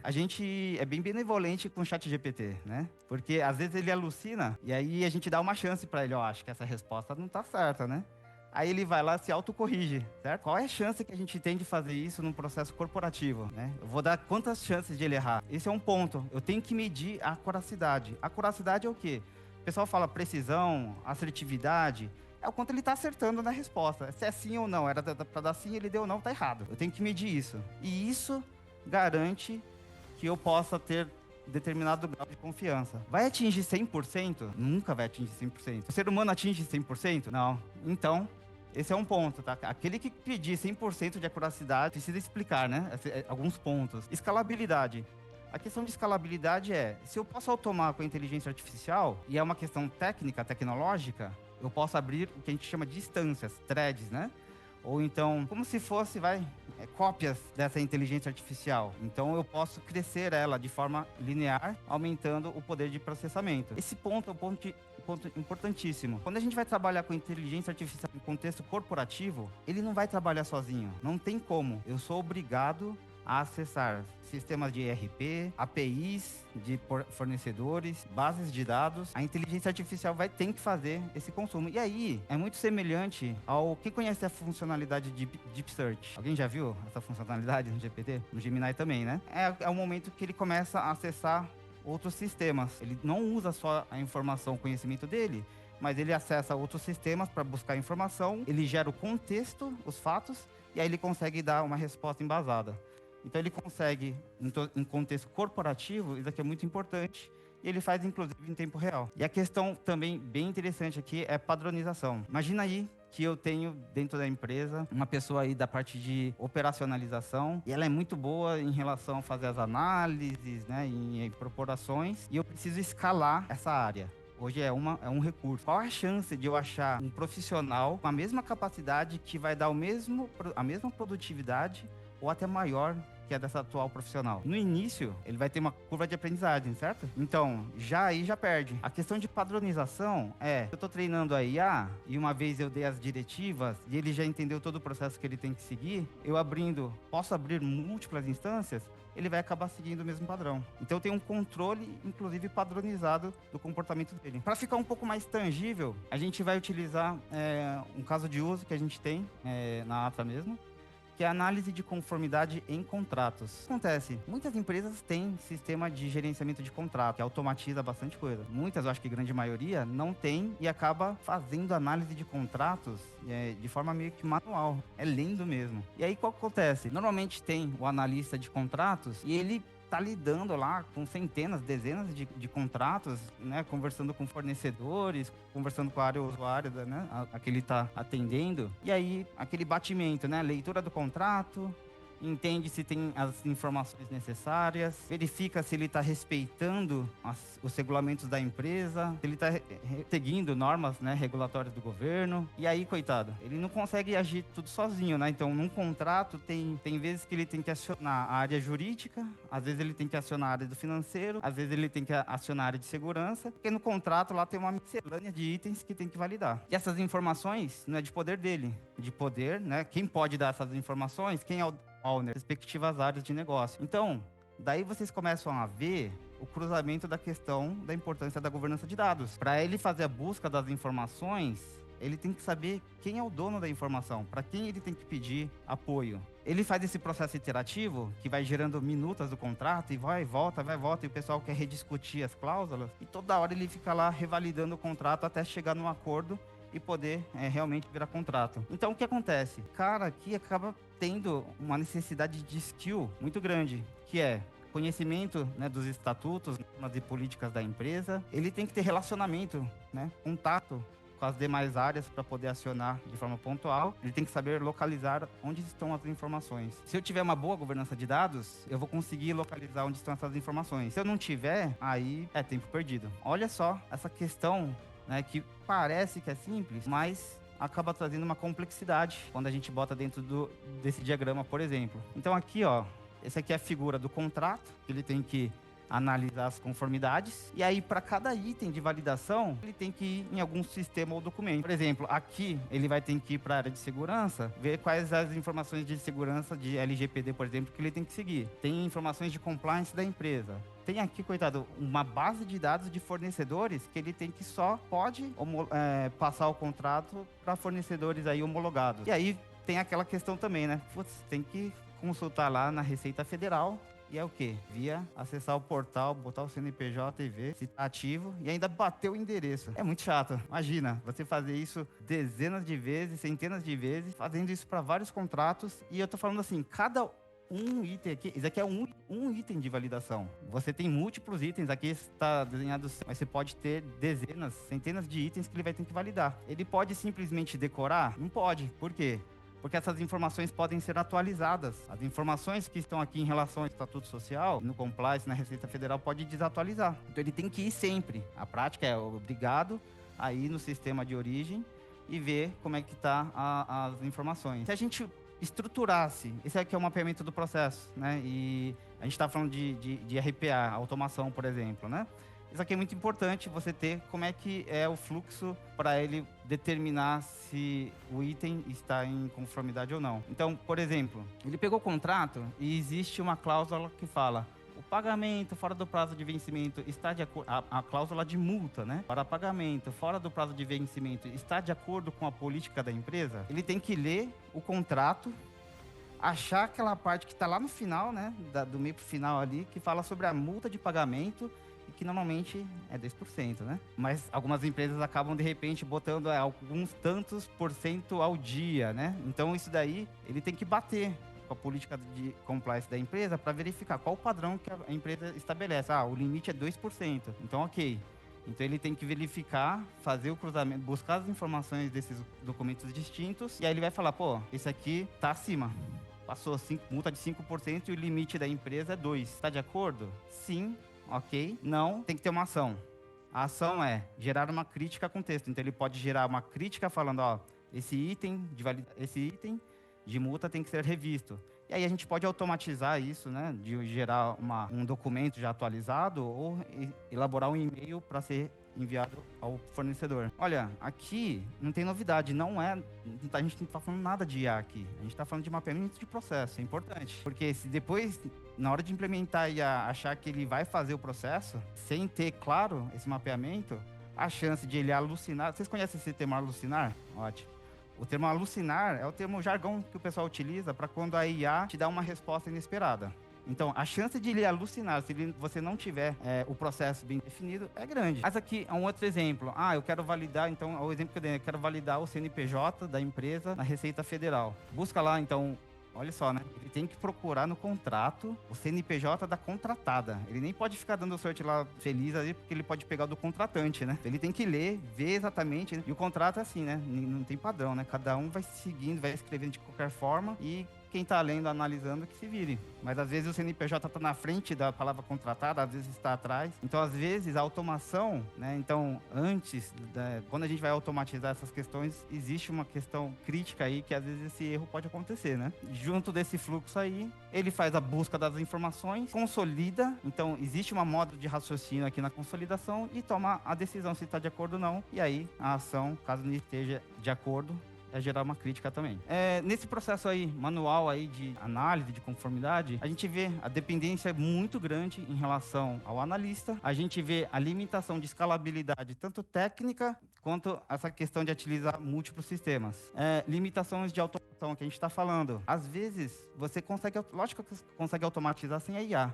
Speaker 2: A gente é bem benevolente com o ChatGPT, né? Porque, às vezes, ele alucina e aí a gente dá uma chance para ele. Ó, acho que essa resposta não tá certa, né? Aí ele vai lá e se autocorrige, certo? Qual é a chance que a gente tem de fazer isso num processo corporativo, né? Eu vou dar quantas chances de ele errar? Esse é um ponto. Eu tenho que medir a acuracidade. A acuracidade é o quê? O pessoal fala precisão, assertividade. É o quanto ele está acertando na resposta. Se é sim ou não. Era para dar sim, ele deu não, tá errado. Eu tenho que medir isso. E isso garante que eu possa ter determinado grau de confiança. Vai atingir 100%? Nunca vai atingir 100%. O ser humano atinge 100%? Não. Então, esse é um ponto, tá? Aquele que pedir 100% de acuracidade precisa explicar, né? Alguns pontos. Escalabilidade. A questão de escalabilidade é, se eu posso automar com a inteligência artificial, e é uma questão técnica, tecnológica, eu posso abrir o que a gente chama de instâncias, threads, né? Ou então, como se fosse, cópias dessa inteligência artificial. Então, eu posso crescer ela de forma linear, aumentando o poder de processamento. Esse ponto é um ponto importantíssimo. Quando a gente vai trabalhar com inteligência artificial em contexto corporativo, ele não vai trabalhar sozinho. Não tem como. Eu sou obrigado a acessar sistemas de ERP, APIs de fornecedores, bases de dados. A inteligência artificial tem que fazer esse consumo. E aí, é muito semelhante ao... Quem conhece a funcionalidade de Deep Search? Alguém já viu essa funcionalidade no GPT? No Gemini também, né? É o momento que ele começa a acessar outros sistemas. Ele não usa só a informação, o conhecimento dele, mas ele acessa outros sistemas para buscar informação, ele gera o contexto, os fatos, e aí ele consegue dar uma resposta embasada. Então, ele consegue, em contexto corporativo, isso aqui é muito importante, e ele faz, inclusive, em tempo real. E a questão também bem interessante aqui é padronização. Imagina aí que eu tenho dentro da empresa uma pessoa aí da parte de operacionalização, e ela é muito boa em relação a fazer as análises, né, em incorporações, e eu preciso escalar essa área. Hoje é um recurso. Qual a chance de eu achar um profissional com a mesma capacidade que vai dar a mesma produtividade ou até maior que a dessa atual profissional? No início, ele vai ter uma curva de aprendizagem, certo? Então, aí já perde. A questão de padronização eu tô treinando a IA e uma vez eu dei as diretivas e ele já entendeu todo o processo que ele tem que seguir, posso abrir múltiplas instâncias, ele vai acabar seguindo o mesmo padrão. Então, eu tenho um controle, inclusive, padronizado do comportamento dele. Para ficar um pouco mais tangível, a gente vai utilizar um caso de uso que a gente tem na ATA mesmo, que é a análise de conformidade em contratos. O que acontece? Muitas empresas têm sistema de gerenciamento de contrato, que automatiza bastante coisa. Muitas, eu acho que a grande maioria, não tem e acaba fazendo análise de contratos de forma meio que manual. É lendo mesmo. E aí, qual que acontece? Normalmente tem o analista de contratos e ele tá lidando lá com centenas, dezenas de contratos, né? Conversando com fornecedores, conversando com a área usuária, né? A que ele está atendendo. E aí, aquele batimento, né? Leitura do contrato, entende se tem as informações necessárias, verifica se ele está respeitando os regulamentos da empresa, se ele está seguindo normas, né, regulatórias do governo. E aí, coitado, ele não consegue agir tudo sozinho, né? Então, num contrato, tem vezes que ele tem que acionar a área jurídica, às vezes ele tem que acionar a área do financeiro, às vezes ele tem que acionar a área de segurança, porque no contrato lá tem uma miscelânea de itens que tem que validar. E essas informações não é de poder dele, de poder, né? Quem pode dar essas informações? Quem é o owner, respectivas áreas de negócio. Então, daí vocês começam a ver o cruzamento da questão da importância da governança de dados. Para ele fazer a busca das informações, ele tem que saber quem é o dono da informação, para quem ele tem que pedir apoio. Ele faz esse processo iterativo, que vai gerando minutas do contrato, e vai e volta, e o pessoal quer rediscutir as cláusulas, e toda hora ele fica lá revalidando o contrato até chegar num acordo e poder realmente virar contrato. Então, o que acontece? O cara aqui acaba tendo uma necessidade de skill muito grande, que é conhecimento, né, dos estatutos, normas e políticas da empresa. Ele tem que ter relacionamento, né, contato com as demais áreas para poder acionar de forma pontual. Ele tem que saber localizar onde estão as informações. Se eu tiver uma boa governança de dados, eu vou conseguir localizar onde estão essas informações. Se eu não tiver, aí é tempo perdido. Olha só essa questão, né, que parece que é simples, mas acaba trazendo uma complexidade quando a gente bota dentro desse diagrama, por exemplo. Então aqui, ó, essa aqui é a figura do contrato, que ele tem que analisar as conformidades, e aí para cada item de validação, ele tem que ir em algum sistema ou documento. Por exemplo, aqui ele vai ter que ir para a área de segurança, ver quais as informações de segurança de LGPD, por exemplo, que ele tem que seguir. Tem informações de compliance da empresa. Tem aqui, coitado, uma base de dados de fornecedores que ele tem que pode passar o contrato para fornecedores aí homologados. E aí tem aquela questão também, né? Putz, tem que consultar lá na Receita Federal. E é o quê? Via acessar o portal, botar o CNPJ e ver se tá ativo e ainda bater o endereço. É muito chato. Imagina, você fazer isso dezenas de vezes, centenas de vezes, fazendo isso para vários contratos. E eu tô falando assim, cada um item aqui, isso aqui é um item de validação. Você tem múltiplos itens, aqui está desenhado, mas você pode ter dezenas, centenas de itens que ele vai ter que validar. Ele pode simplesmente decorar? Não pode. Por quê? Porque essas informações podem ser atualizadas. As informações que estão aqui em relação ao Estatuto Social, no Compliance, na Receita Federal, pode desatualizar. Então ele tem que ir sempre. A prática é obrigado a ir no sistema de origem e ver como é que está as informações. Se a gente estruturasse, esse aqui é o mapeamento do processo, né? E a gente está falando de RPA, automação, por exemplo, né? Isso aqui é muito importante, você ter como é que é o fluxo para ele determinar se o item está em conformidade ou não. Então, por exemplo, ele pegou o contrato e existe uma cláusula que fala: o pagamento fora do prazo de vencimento está de acordo... A cláusula de multa, né? Para pagamento fora do prazo de vencimento está de acordo com a política da empresa. Ele tem que ler o contrato, achar aquela parte que está lá no final, né? Do meio pro final ali, que fala sobre a multa de pagamento, que normalmente é 10%, né? Mas algumas empresas acabam, de repente, botando alguns tantos por cento ao dia, né? Então, isso daí, ele tem que bater com a política de compliance da empresa para verificar qual o padrão que a empresa estabelece. O limite é 2%. Então, ok. Então, ele tem que verificar, fazer o cruzamento, buscar as informações desses documentos distintos, e aí ele vai falar, pô, esse aqui tá acima. Passou multa de 5% e o limite da empresa é 2%. Está de acordo? Sim. Ok? Não, tem que ter uma ação. A ação é gerar uma crítica com texto. Então, ele pode gerar uma crítica falando, ó, esse item de multa tem que ser revisto. E aí a gente pode automatizar isso, né? De gerar um documento já atualizado ou elaborar um e-mail para ser enviado ao fornecedor. Olha, aqui não tem novidade, a gente não está falando nada de IA aqui. A gente está falando de mapeamento de processo, é importante. Porque se depois, na hora de implementar IA, achar que ele vai fazer o processo, sem ter claro esse mapeamento, a chance de ele alucinar... Vocês conhecem esse termo alucinar? Ótimo. O termo alucinar é o termo jargão que o pessoal utiliza para quando a IA te dá uma resposta inesperada. Então, a chance de ele alucinar, se você não tiver o processo bem definido, é grande. Mas aqui é um outro exemplo. Eu quero validar, então, o exemplo que eu dei, eu quero validar o CNPJ da empresa na Receita Federal. Busca lá, então, olha só, né? Ele tem que procurar no contrato o CNPJ da contratada. Ele nem pode ficar dando sorte lá feliz ali, porque ele pode pegar o do contratante, né? Ele tem que ler, ver exatamente, né? E o contrato é assim, né? Não tem padrão, né? Cada um vai seguindo, vai escrevendo de qualquer forma e quem está lendo, analisando, que se vire. Mas às vezes o CNPJ está na frente da palavra contratada, às vezes está atrás. Então, às vezes, a automação, né? Então, quando a gente vai automatizar essas questões, existe uma questão crítica aí que às vezes esse erro pode acontecer, né? Junto desse fluxo aí, ele faz a busca das informações, consolida. Então, existe uma moda de raciocínio aqui na consolidação e toma a decisão se está de acordo ou não. E aí, a ação, caso não esteja de acordo, é gerar uma crítica também. Nesse processo aí, manual aí de análise de conformidade, a gente vê a dependência muito grande em relação ao analista, a gente vê a limitação de escalabilidade, tanto técnica, quanto essa questão de utilizar múltiplos sistemas. Limitações de automação que a gente está falando. Às vezes, você lógico que você consegue automatizar sem a IA.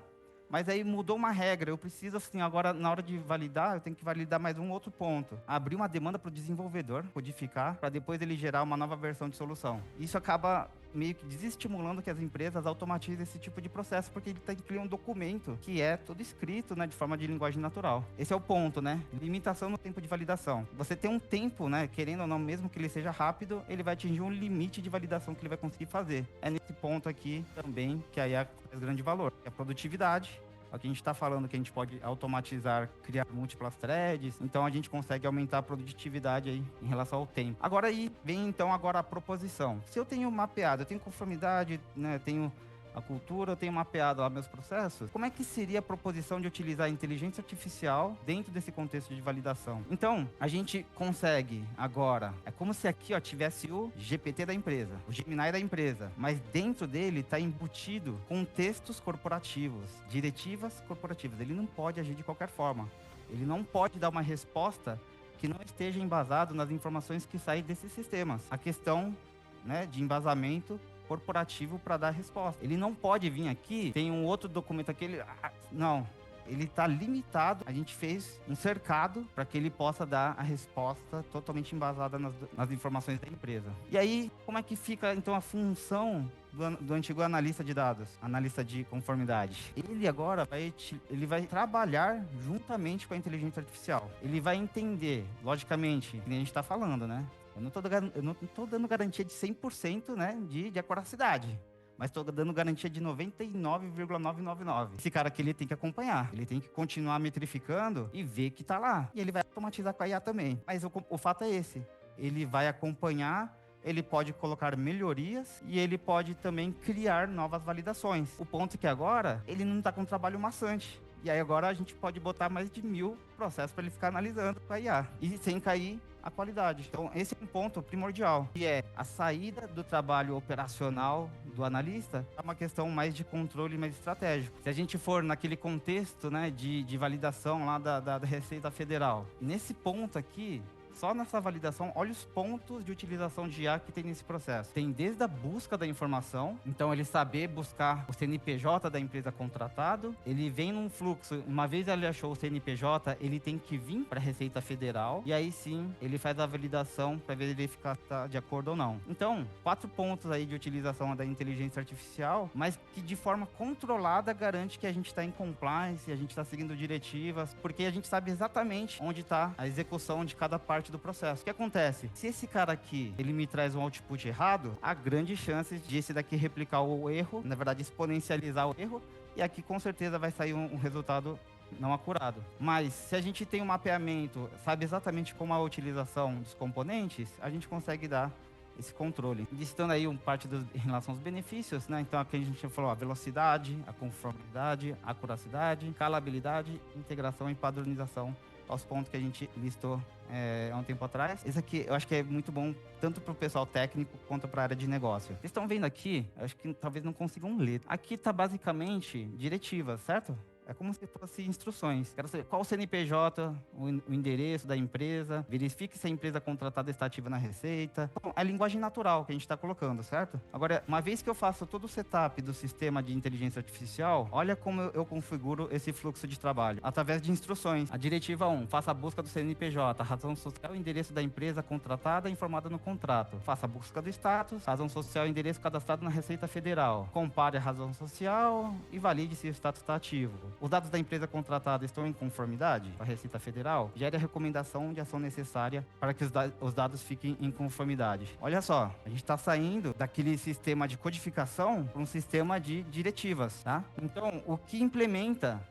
Speaker 2: Mas aí mudou uma regra, eu preciso, assim, agora, na hora de validar, eu tenho que validar mais um outro ponto. Abrir uma demanda para o desenvolvedor, codificar, para depois ele gerar uma nova versão de solução. Isso acaba meio que desestimulando que as empresas automatizem esse tipo de processo, porque ele tem que criar um documento que é todo escrito, né, de forma de linguagem natural. Esse é o ponto, né? Limitação no tempo de validação. Você tem um tempo, né, querendo ou não, mesmo que ele seja rápido, ele vai atingir um limite de validação que ele vai conseguir fazer. É nesse ponto aqui também que a IA traz grande valor, que é a produtividade. Aqui a gente está falando que a gente pode automatizar, criar múltiplas threads, então a gente consegue aumentar a produtividade aí em relação ao tempo. Agora aí vem então agora a proposição. Se eu tenho mapeado, eu tenho conformidade, né, tenho a cultura, eu tenho mapeado lá meus processos, como é que seria a proposição de utilizar a inteligência artificial dentro desse contexto de validação? Então, a gente consegue agora, é como se aqui tivesse o GPT da empresa, o Gemini da empresa, mas dentro dele está embutido contextos corporativos, diretivas corporativas. Ele não pode agir de qualquer forma. Ele não pode dar uma resposta que não esteja embasado nas informações que saem desses sistemas. A questão, né, de embasamento corporativo para dar resposta. Ele não pode vir aqui, tem um outro documento aqui, não. Ele está limitado, a gente fez um cercado para que ele possa dar a resposta totalmente embasada nas informações da empresa. E aí, como é que fica então a função do antigo analista de dados, analista de conformidade? Ele agora vai trabalhar juntamente com a inteligência artificial. Ele vai entender, logicamente, que a gente está falando, né? Eu não tô dando garantia de 100%, né, de acuracidade, mas estou dando garantia de 99,999. Esse cara aqui, ele tem que acompanhar, ele tem que continuar metrificando e ver que está lá. E ele vai automatizar com a IA também. Mas o fato é esse, ele vai acompanhar, ele pode colocar melhorias e ele pode também criar novas validações. O ponto é que agora, ele não está com um trabalho maçante. E aí agora a gente pode botar mais de 1000 processos para ele ficar analisando com a IA. E sem cair a qualidade. Então, esse é um ponto primordial, que é a saída do trabalho operacional do analista, é uma questão mais de controle, mais estratégico. Se a gente for naquele contexto, né, de validação lá da Receita Federal, nesse ponto aqui, só nessa validação, olha os pontos de utilização de IA que tem nesse processo. Tem desde a busca da informação, então ele saber buscar o CNPJ da empresa contratado, ele vem num fluxo, uma vez ele achou o CNPJ, ele tem que vir para a Receita Federal, e aí sim, ele faz a validação para verificar se está de acordo ou não. Então, 4 pontos aí de utilização da inteligência artificial, mas que de forma controlada garante que a gente está em compliance, a gente está seguindo diretivas, porque a gente sabe exatamente onde está a execução de cada parte do processo. O que acontece? Se esse cara aqui, ele me traz um output errado, há grandes chances de esse daqui replicar o erro, na verdade exponencializar o erro, e aqui com certeza vai sair um resultado não acurado. Mas se a gente tem um mapeamento, sabe exatamente como a utilização dos componentes, a gente consegue dar esse controle. Listando aí parte em relação aos benefícios, né? Então aqui a gente falou a velocidade, a conformidade, a acuracidade, escalabilidade, integração e padronização, aos pontos que a gente listou há um tempo atrás. Esse aqui eu acho que é muito bom tanto para o pessoal técnico quanto para a área de negócio. Vocês estão vendo aqui, eu acho que talvez não consigam ler. Aqui está basicamente diretivas, certo? É como se fosse instruções. Quero saber qual o CNPJ, o endereço da empresa, verifique se a empresa contratada está ativa na Receita. Bom, é a linguagem natural que a gente está colocando, certo? Agora, uma vez que eu faço todo o setup do sistema de inteligência artificial, olha como eu configuro esse fluxo de trabalho. Através de instruções. A diretiva 1, faça a busca do CNPJ, razão social, endereço da empresa contratada informada no contrato. Faça a busca do status, razão social, endereço cadastrado na Receita Federal. Compare a razão social e valide se o status está ativo. Os dados da empresa contratada estão em conformidade com a Receita Federal? Gere a recomendação de ação necessária para que os dados fiquem em conformidade. Olha só, a gente está saindo daquele sistema de codificação para um sistema de diretivas, tá? Então, o que implementa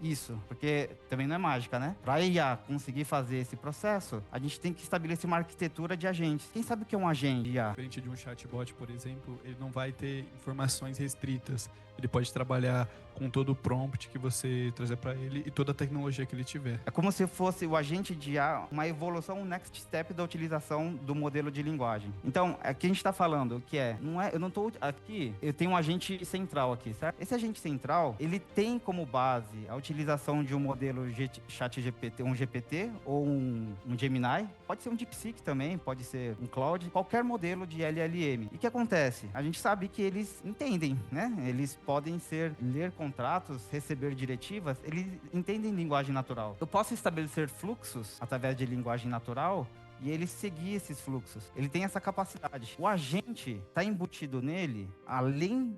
Speaker 2: isso? Porque também não é mágica, né? Para a IA conseguir fazer esse processo, a gente tem que estabelecer uma arquitetura de agentes. Quem sabe o que é um agente de IA?
Speaker 3: Diferente de um chatbot, por exemplo, ele não vai ter informações restritas. Ele pode trabalhar com todo o prompt que você trazer para ele e toda a tecnologia que ele tiver.
Speaker 2: É como se fosse o agente de IA, uma evolução, um next step da utilização do modelo de linguagem. Então, aqui a gente está falando que eu não estou aqui, eu tenho um agente central aqui, certo? Esse agente central, ele tem como base a utilização de um modelo chat GPT, um GPT ou um Gemini, pode ser um DeepSeek também, pode ser um Claude, qualquer modelo de LLM. E o que acontece? A gente sabe que eles entendem, né? Eles podem ler contratos, receber diretivas, eles entendem linguagem natural. Eu posso estabelecer fluxos através de linguagem natural e ele seguir esses fluxos. Ele tem essa capacidade. O agente está embutido nele, além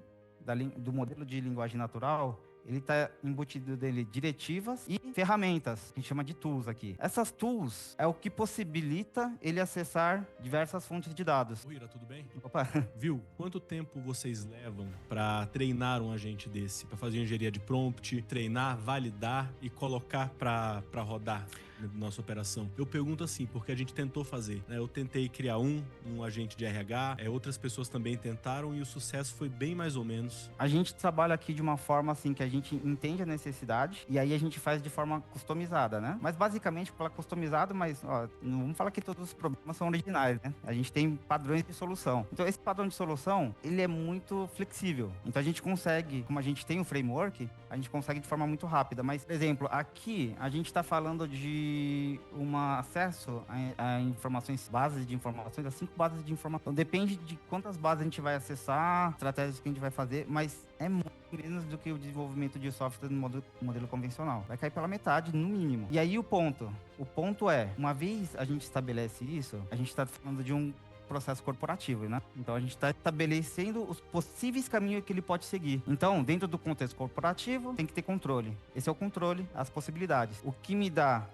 Speaker 2: do modelo de linguagem natural, ele está embutido dele diretivas e ferramentas, que a gente chama de tools aqui. Essas tools é o que possibilita ele acessar diversas fontes de dados.
Speaker 4: Oi, Ira, tudo bem?
Speaker 2: Opa.
Speaker 4: Viu? Quanto tempo vocês levam para treinar um agente desse? Para fazer engenharia de prompt, treinar, validar e colocar para rodar na nossa operação? Eu pergunto assim, porque a gente tentou fazer, né? Eu tentei criar um agente de RH, outras pessoas também tentaram e o sucesso foi bem mais ou menos.
Speaker 2: A gente trabalha aqui de uma forma assim que a gente entende a necessidade e aí a gente faz de forma customizada, né? Mas basicamente, para customizado, mas ó, não vamos falar que todos os problemas são originais, né? A gente tem padrões de solução. Então esse padrão de solução, ele é muito flexível. Então a gente consegue, como a gente tem um framework, a gente consegue de forma muito rápida. Mas, por exemplo, aqui a gente está falando de acesso a informações, bases de informações, a 5 bases de informação. Então, depende de quantas bases a gente vai acessar, estratégias que a gente vai fazer, mas é muito menos do que o desenvolvimento de software no modelo convencional. Vai cair pela metade, no mínimo. E aí o ponto é, uma vez a gente estabelece isso, a gente está falando de um processo corporativo, né? Então a gente está estabelecendo os possíveis caminhos que ele pode seguir. Então, dentro do contexto corporativo, tem que ter controle. Esse é o controle, as possibilidades. O que me dá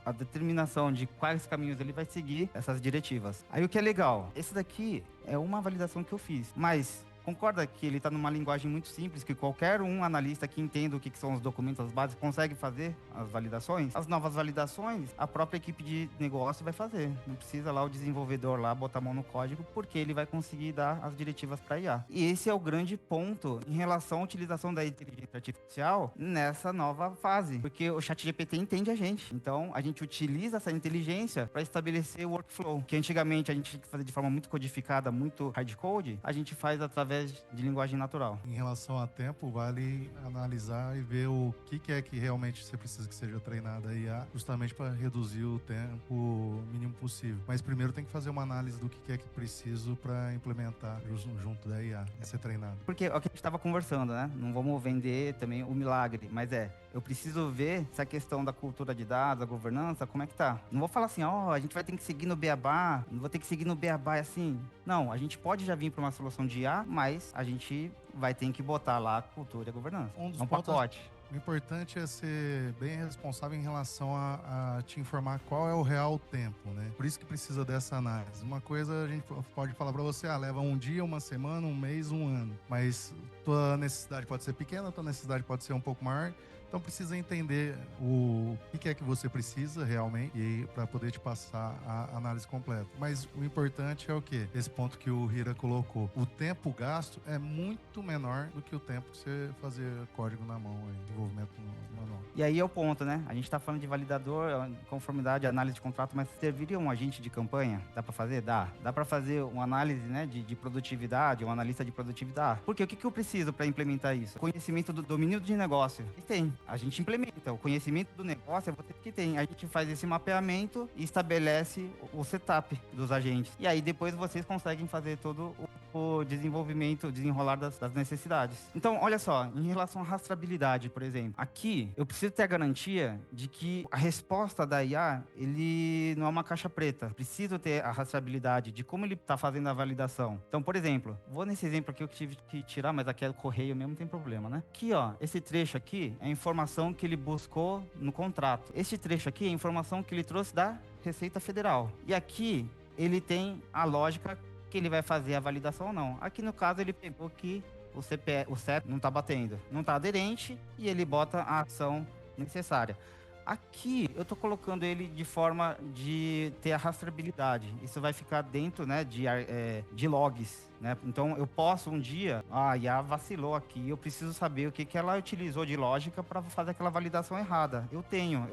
Speaker 2: a determinação de quais caminhos ele vai seguir, essas diretivas. Aí o que é legal, esse daqui é uma validação que eu fiz, mas concorda que ele está numa linguagem muito simples, que qualquer analista que entenda o que são os documentos, as bases, consegue fazer as validações? As novas validações, a própria equipe de negócio vai fazer. Não precisa lá o desenvolvedor lá botar a mão no código, porque ele vai conseguir dar as diretivas para IA. E esse é o grande ponto em relação à utilização da inteligência artificial nessa nova fase, porque o ChatGPT entende a gente. Então, a gente utiliza essa inteligência para estabelecer o workflow, que antigamente a gente tinha que fazer de forma muito codificada, muito hardcode, a gente faz através de linguagem natural.
Speaker 1: Em relação a tempo, vale analisar e ver o que é que realmente você precisa que seja treinada a IA, justamente para reduzir o tempo mínimo possível. Mas primeiro tem que fazer uma análise do que é que preciso para implementar junto da IA, ser treinado.
Speaker 2: Porque é o que a gente estava conversando, né? Não vamos vender também o milagre, mas eu preciso ver se a questão da cultura de dados, a governança, como é que tá. Não vou falar assim, a gente vai ter que seguir no beabá, não vou ter que seguir no beabá assim. Não, a gente pode já vir para uma solução de IA, mas a gente vai ter que botar lá a cultura e a governança.
Speaker 1: Um pacote. O importante é ser bem responsável em relação a te informar qual é o real tempo, né? Por isso que precisa dessa análise. Uma coisa a gente pode falar para você, leva um dia, uma semana, um mês, um ano. Mas tua necessidade pode ser pequena, tua necessidade pode ser um pouco maior. Então precisa entender o que é que você precisa realmente e para poder te passar a análise completa. Mas o importante é o quê? Esse ponto que o Hira colocou. O tempo gasto é muito menor do que o tempo que você fazer código na mão, desenvolvimento manual.
Speaker 2: E aí é o ponto, né? A gente tá falando de validador, conformidade, análise de contrato, mas serviria um agente de campanha? Dá para fazer? Dá. Dá para fazer uma análise, né, de produtividade, um analista de produtividade? Porque o que eu preciso para implementar isso? Conhecimento do domínio de negócio. E tem. A gente implementa. O conhecimento do negócio é você que tem. A gente faz esse mapeamento e estabelece o setup dos agentes. E aí depois vocês conseguem fazer todo o desenvolvimento, desenrolar das necessidades. Então, olha só, em relação à rastreabilidade, por exemplo, aqui eu preciso ter a garantia de que a resposta da IA, ele não é uma caixa preta. Preciso ter a rastreabilidade de como ele está fazendo a validação. Então, por exemplo, vou nesse exemplo aqui, eu tive que tirar, mas aqui é o correio mesmo, não tem problema, né? Aqui, ó, esse trecho aqui é a informação que ele buscou no contrato. Esse trecho aqui é a informação que ele trouxe da Receita Federal. E aqui ele tem a lógica que ele vai fazer a validação ou não. Aqui no caso ele pegou que o CEP não está batendo, não está aderente e ele bota a ação necessária. Aqui eu estou colocando ele de forma de ter a rastreabilidade. Isso vai ficar dentro, né, de logs, né? Então eu posso um dia, a IA vacilou aqui, eu preciso saber o que ela utilizou de lógica para fazer aquela validação errada. Eu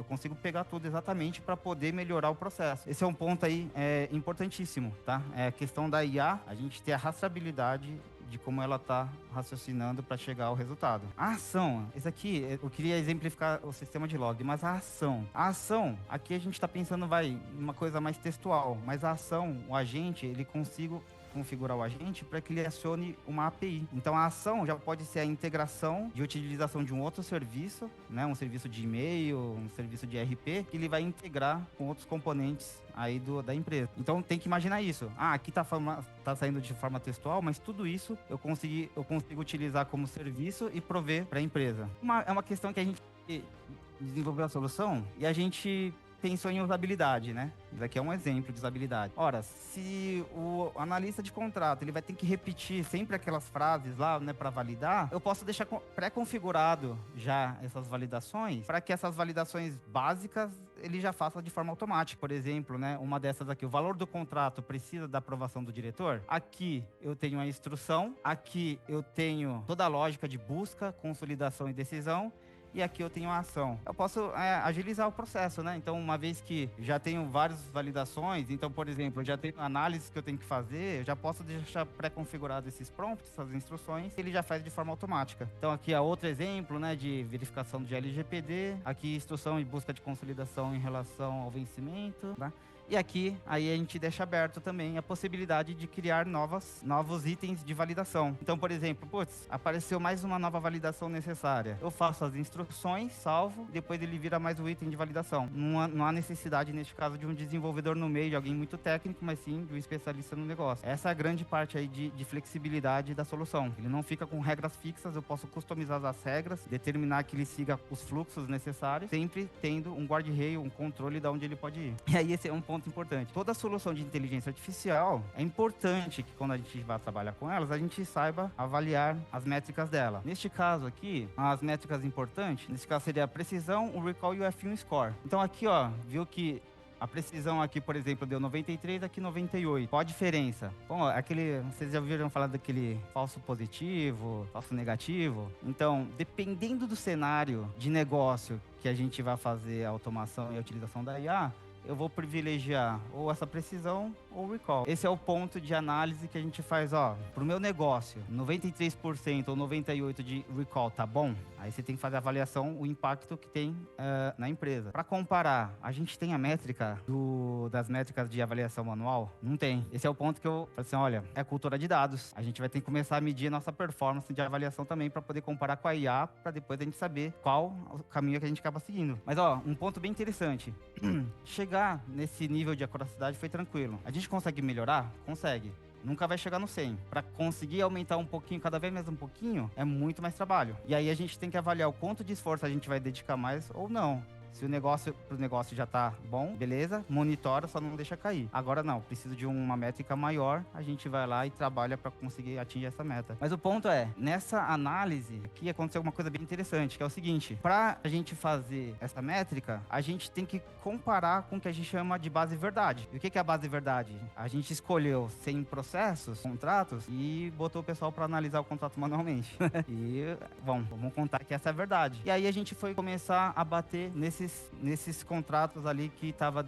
Speaker 2: consigo pegar tudo exatamente para poder melhorar o processo. Esse é um ponto aí importantíssimo, tá? É a questão da IA, a gente ter a rastreabilidade de como ela está raciocinando para chegar ao resultado. A ação, esse aqui, eu queria exemplificar o sistema de log, mas a ação, aqui a gente está pensando, uma coisa mais textual, mas a ação, o agente, ele configurar o agente para que ele acione uma API. Então a ação já pode ser a integração de utilização de um outro serviço, né, um serviço de e-mail, um serviço de ERP, que ele vai integrar com outros componentes aí da empresa. Então tem que imaginar isso. Aqui tá saindo de forma textual, mas tudo isso eu consigo utilizar como serviço e prover para a empresa. É uma questão que a gente desenvolveu a solução e a gente pensou em usabilidade, né? Isso aqui é um exemplo de usabilidade. Ora, se o analista de contrato ele vai ter que repetir sempre aquelas frases lá, né, para validar, eu posso deixar pré-configurado já essas validações para que essas validações básicas ele já faça de forma automática. Por exemplo, né, uma dessas aqui, o valor do contrato precisa da aprovação do diretor. Aqui eu tenho a instrução, aqui eu tenho toda a lógica de busca, consolidação e decisão. E aqui eu tenho a ação. Eu posso agilizar o processo, né? Então, uma vez que já tenho várias validações, então, por exemplo, eu já tenho análises que eu tenho que fazer, eu já posso deixar pré-configurado esses prompts, essas instruções, e ele já faz de forma automática. Então, aqui é outro exemplo, né, de verificação de LGPD. Aqui, instrução e busca de consolidação em relação ao vencimento, tá? E aqui, aí a gente deixa aberto também a possibilidade de criar novos itens de validação. Então, por exemplo, apareceu mais uma nova validação necessária. Eu faço as instruções, salvo, depois ele vira mais um item de validação. Não há necessidade, neste caso, de um desenvolvedor no meio, de alguém muito técnico, mas sim de um especialista no negócio. Essa é a grande parte aí de flexibilidade da solução. Ele não fica com regras fixas, eu posso customizar as regras, determinar que ele siga os fluxos necessários, sempre tendo um guardrail, um controle de onde ele pode ir. E aí esse é um ponto importante. Toda solução de inteligência artificial é importante que quando a gente vai trabalhar com elas, a gente saiba avaliar as métricas dela. Neste caso aqui, as métricas importantes, nesse caso seria a precisão, o recall e o F1 score. Então aqui, ó, viu que a precisão aqui, por exemplo, deu 93, aqui 98. Qual a diferença? Bom, vocês já ouviram falar daquele falso positivo, falso negativo? Então, dependendo do cenário de negócio que a gente vai fazer a automação e a utilização da IA, eu vou privilegiar ou essa precisão ou o recall. Esse é o ponto de análise que a gente faz, pro meu negócio, 93% ou 98% de recall, tá bom? Aí você tem que fazer a avaliação, o impacto que tem na empresa. Para comparar, a gente tem a métrica das métricas de avaliação manual? Não tem. Esse é o ponto que eu falei assim, olha, é cultura de dados. A gente vai ter que começar a medir a nossa performance de avaliação também para poder comparar com a IA, para depois a gente saber qual o caminho que a gente acaba seguindo. Mas, um ponto bem interessante. Chegar nesse nível de acuracidade foi tranquilo. A gente consegue melhorar? Consegue. Nunca vai chegar no 100. Para conseguir aumentar um pouquinho, cada vez mais um pouquinho, é muito mais trabalho. E aí a gente tem que avaliar o quanto de esforço a gente vai dedicar mais ou não. Se o negócio já tá bom, beleza, monitora, só não deixa cair. Agora não, preciso de uma métrica maior, a gente vai lá e trabalha para conseguir atingir essa meta. Mas o ponto é, nessa análise, aqui aconteceu uma coisa bem interessante, que é o seguinte, para a gente fazer essa métrica, a gente tem que comparar com o que a gente chama de base verdade. E o que é a base verdade? A gente escolheu 100 processos, contratos, e botou o pessoal para analisar o contrato manualmente. E, vamos contar que essa é a verdade. E aí a gente foi começar a bater nesses contratos ali que estava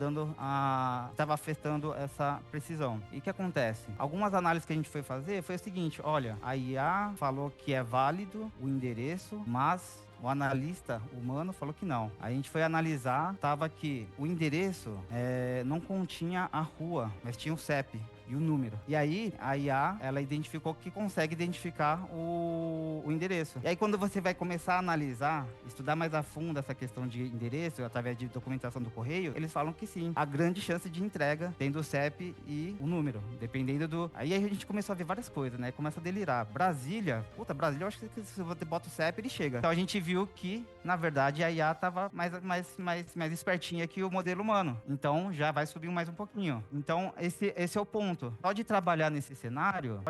Speaker 2: afetando essa precisão. E o que acontece? Algumas análises que a gente foi fazer foi o seguinte, olha, a IA falou que é válido o endereço, mas o analista humano falou que não. Aí a gente foi analisar, tava que o endereço não continha a rua, mas tinha o CEP e o número. E aí, a IA, ela identificou que consegue identificar o endereço. E aí, quando você vai começar a analisar, estudar mais a fundo essa questão de endereço, através de documentação do correio, eles falam que sim, há grande chance de entrega tendo o CEP e o número, dependendo do... Aí a gente começou a ver várias coisas, né? Começa a delirar. Brasília, eu acho que se você bota o CEP, ele chega. Então a gente viu que, na verdade, a IA tava mais espertinha que o modelo humano. Então, já vai subir mais um pouquinho. Então, esse é o ponto. Só de trabalhar nesse cenário,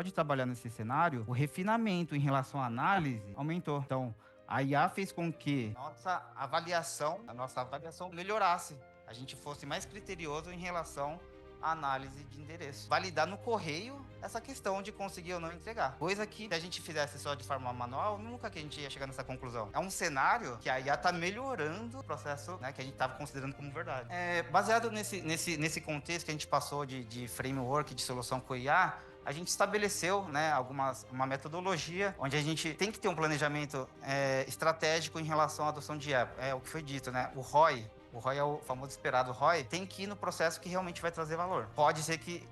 Speaker 2: o refinamento em relação à análise aumentou. Então, a IA fez com que a nossa avaliação melhorasse. A gente fosse mais criterioso em relação à análise de endereço. Validar no correio essa questão de conseguir ou não entregar. Coisa que, se a gente fizesse só de forma manual, nunca que a gente ia chegar nessa conclusão. É um cenário que a IA está melhorando o processo, né, que a gente estava considerando como verdade. Baseado nesse contexto que a gente passou de framework, de solução com IA, a gente estabeleceu, né, uma metodologia onde a gente tem que ter um planejamento estratégico em relação à adoção de IA. É o que foi dito, né? O ROI é o famoso esperado ROI, tem que ir no processo que realmente vai trazer valor. Pode ser que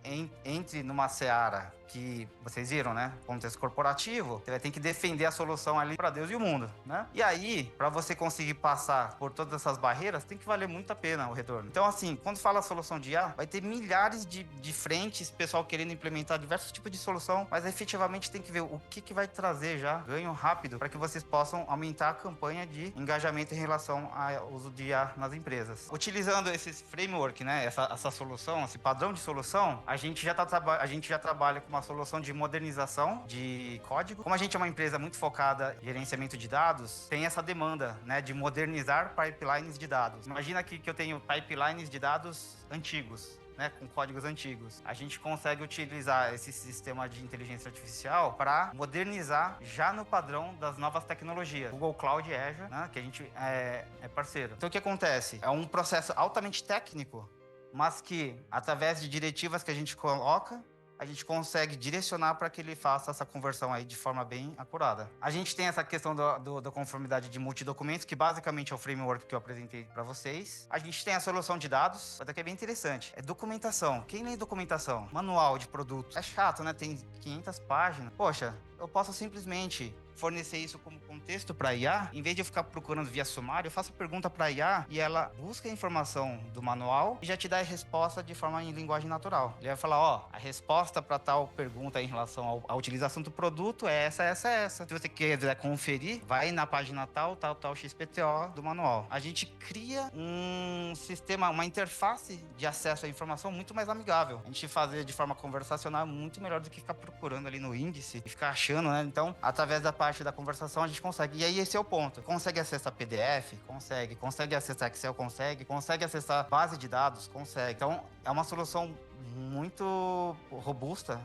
Speaker 2: entre numa seara que vocês viram, né? Contexto corporativo, você vai ter que defender a solução ali para Deus e o mundo, né? E aí, para você conseguir passar por todas essas barreiras, tem que valer muito a pena o retorno. Então, assim, quando fala solução de IA, vai ter milhares de frentes, pessoal querendo implementar diversos tipos de solução, mas efetivamente tem que ver o que vai trazer já ganho rápido para que vocês possam aumentar a campanha de engajamento em relação ao uso de IA nas empresas. Utilizando esse framework, né, essa solução, esse padrão de solução, a gente já trabalha com uma solução de modernização de código. Como a gente é uma empresa muito focada em gerenciamento de dados, tem essa demanda, né, de modernizar pipelines de dados. Imagina que eu tenho pipelines de dados antigos, né, com códigos antigos. A gente consegue utilizar esse sistema de inteligência artificial para modernizar já no padrão das novas tecnologias. Google Cloud e Azure, né, que a gente é parceiro. Então, o que acontece? É um processo altamente técnico, mas que, através de diretivas que a gente coloca, a gente consegue direcionar para que ele faça essa conversão aí de forma bem acurada. A gente tem essa questão da conformidade de multidocumentos, que basicamente é o framework que eu apresentei para vocês. A gente tem a solução de dados, até que é bem interessante. É documentação. Quem lê documentação? Manual de produto. É chato, né? Tem 500 páginas. Poxa, eu posso simplesmente fornecer isso como contexto para IA, em vez de eu ficar procurando via sumário, eu faço a pergunta para IA e ela busca a informação do manual e já te dá a resposta de forma em linguagem natural. Ele vai falar, ó, a resposta para tal pergunta em relação à utilização do produto é essa. Se você quiser conferir, vai na página tal XPTO do manual. A gente cria um sistema, uma interface de acesso à informação muito mais amigável. A gente fazer de forma conversacional muito melhor do que ficar procurando ali no índice e ficar achando, né? Então, através da parte da conversação a gente consegue. E aí esse é o ponto. Consegue acessar PDF? Consegue. Consegue acessar Excel? Consegue acessar base de dados? Consegue. Então, é uma solução muito robusta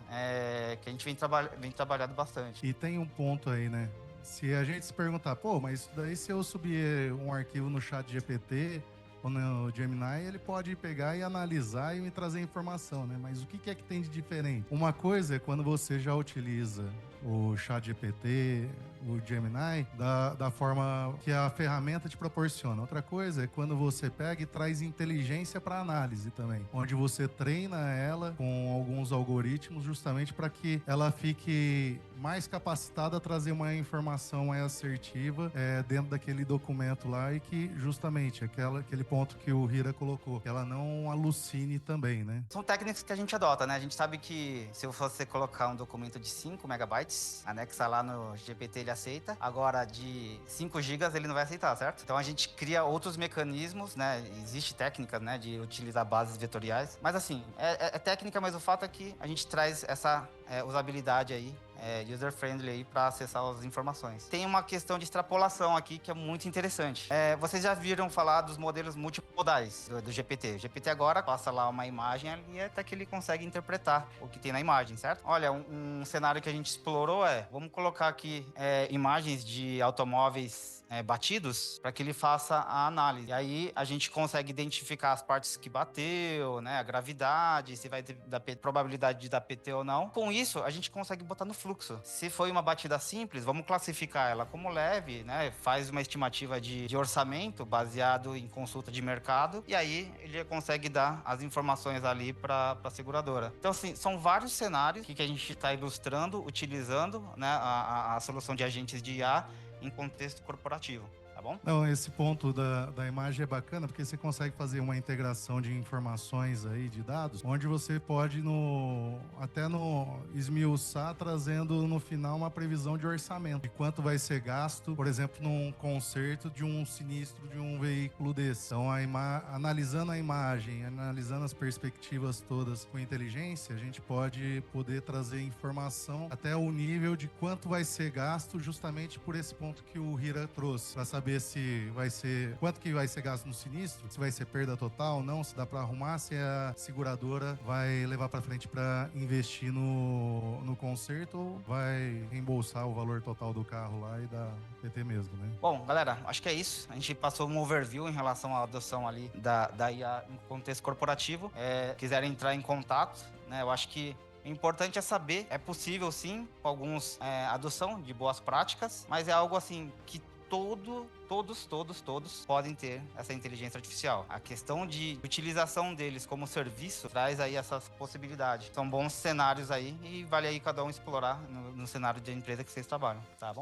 Speaker 2: que a gente vem trabalhando bastante.
Speaker 1: E tem um ponto aí, né? Se a gente se perguntar, pô, mas isso daí se eu subir um arquivo no chat GPT ou no Gemini, ele pode pegar e analisar e me trazer informação, né? Mas o que é que tem de diferente? Uma coisa é quando você já utiliza o ChatGPT, o Gemini, da forma que a ferramenta te proporciona. Outra coisa é quando você pega e traz inteligência para análise também, onde você treina ela com alguns algoritmos justamente para que ela fique mais capacitada a trazer uma informação mais assertiva dentro daquele documento lá e que justamente aquele ponto que o Hira colocou, que ela não alucine também, né?
Speaker 2: São técnicas que a gente adota, né? A gente sabe que se você colocar um documento de 5 megabytes, anexa lá no GPT, ele aceita. Agora, de 5 gigas, ele não vai aceitar, certo? Então, a gente cria outros mecanismos, né? Existe técnica, né? De utilizar bases vetoriais. Mas, assim, é técnica, mas o fato é que a gente traz essa usabilidade aí, user-friendly aí para acessar as informações. Tem uma questão de extrapolação aqui que é muito interessante. Vocês já viram falar dos modelos multimodais do GPT. O GPT agora passa lá uma imagem ali até que ele consegue interpretar o que tem na imagem, certo? Olha, um cenário que a gente explorou vamos colocar aqui imagens de automóveis batidos para que ele faça a análise. E aí a gente consegue identificar as partes que bateu, né, a gravidade, se vai ter probabilidade de dar PT ou não. Com isso, a gente consegue botar no fluxo. Se foi uma batida simples, vamos classificar ela como leve, né, faz uma estimativa de orçamento baseado em consulta de mercado e aí ele consegue dar as informações ali para a seguradora. Então, assim, são vários cenários que a gente está ilustrando, utilizando, né, a solução de agentes de IA em contexto corporativo, tá bom?
Speaker 1: Não, esse ponto da imagem é bacana porque você consegue fazer uma integração de informações aí, de dados, onde você pode até esmiuçar, trazendo no final uma previsão de orçamento, de quanto vai ser gasto, por exemplo, num conserto de um sinistro de um veículo desse. Então, analisando a imagem, analisando as perspectivas todas com inteligência, a gente pode poder trazer informação até o nível de quanto vai ser gasto, justamente por esse ponto que o Hira trouxe, para saber se vai ser, quanto que vai ser gasto no sinistro, se vai ser perda total ou não, se dá para arrumar, se a seguradora vai levar para frente para investir no conserto ou vai reembolsar o valor total do carro lá e da PT mesmo, né?
Speaker 2: Bom, galera, acho que é isso. A gente passou um overview em relação à adoção ali da IA em contexto corporativo. Quiserem entrar em contato, né? Eu acho que o importante é saber, é possível sim, com adoção de boas práticas, mas é algo assim que todos podem ter essa inteligência artificial. A questão de utilização deles como serviço traz aí essas possibilidades. São bons cenários aí e vale aí cada um explorar no cenário de empresa que vocês trabalham, tá bom?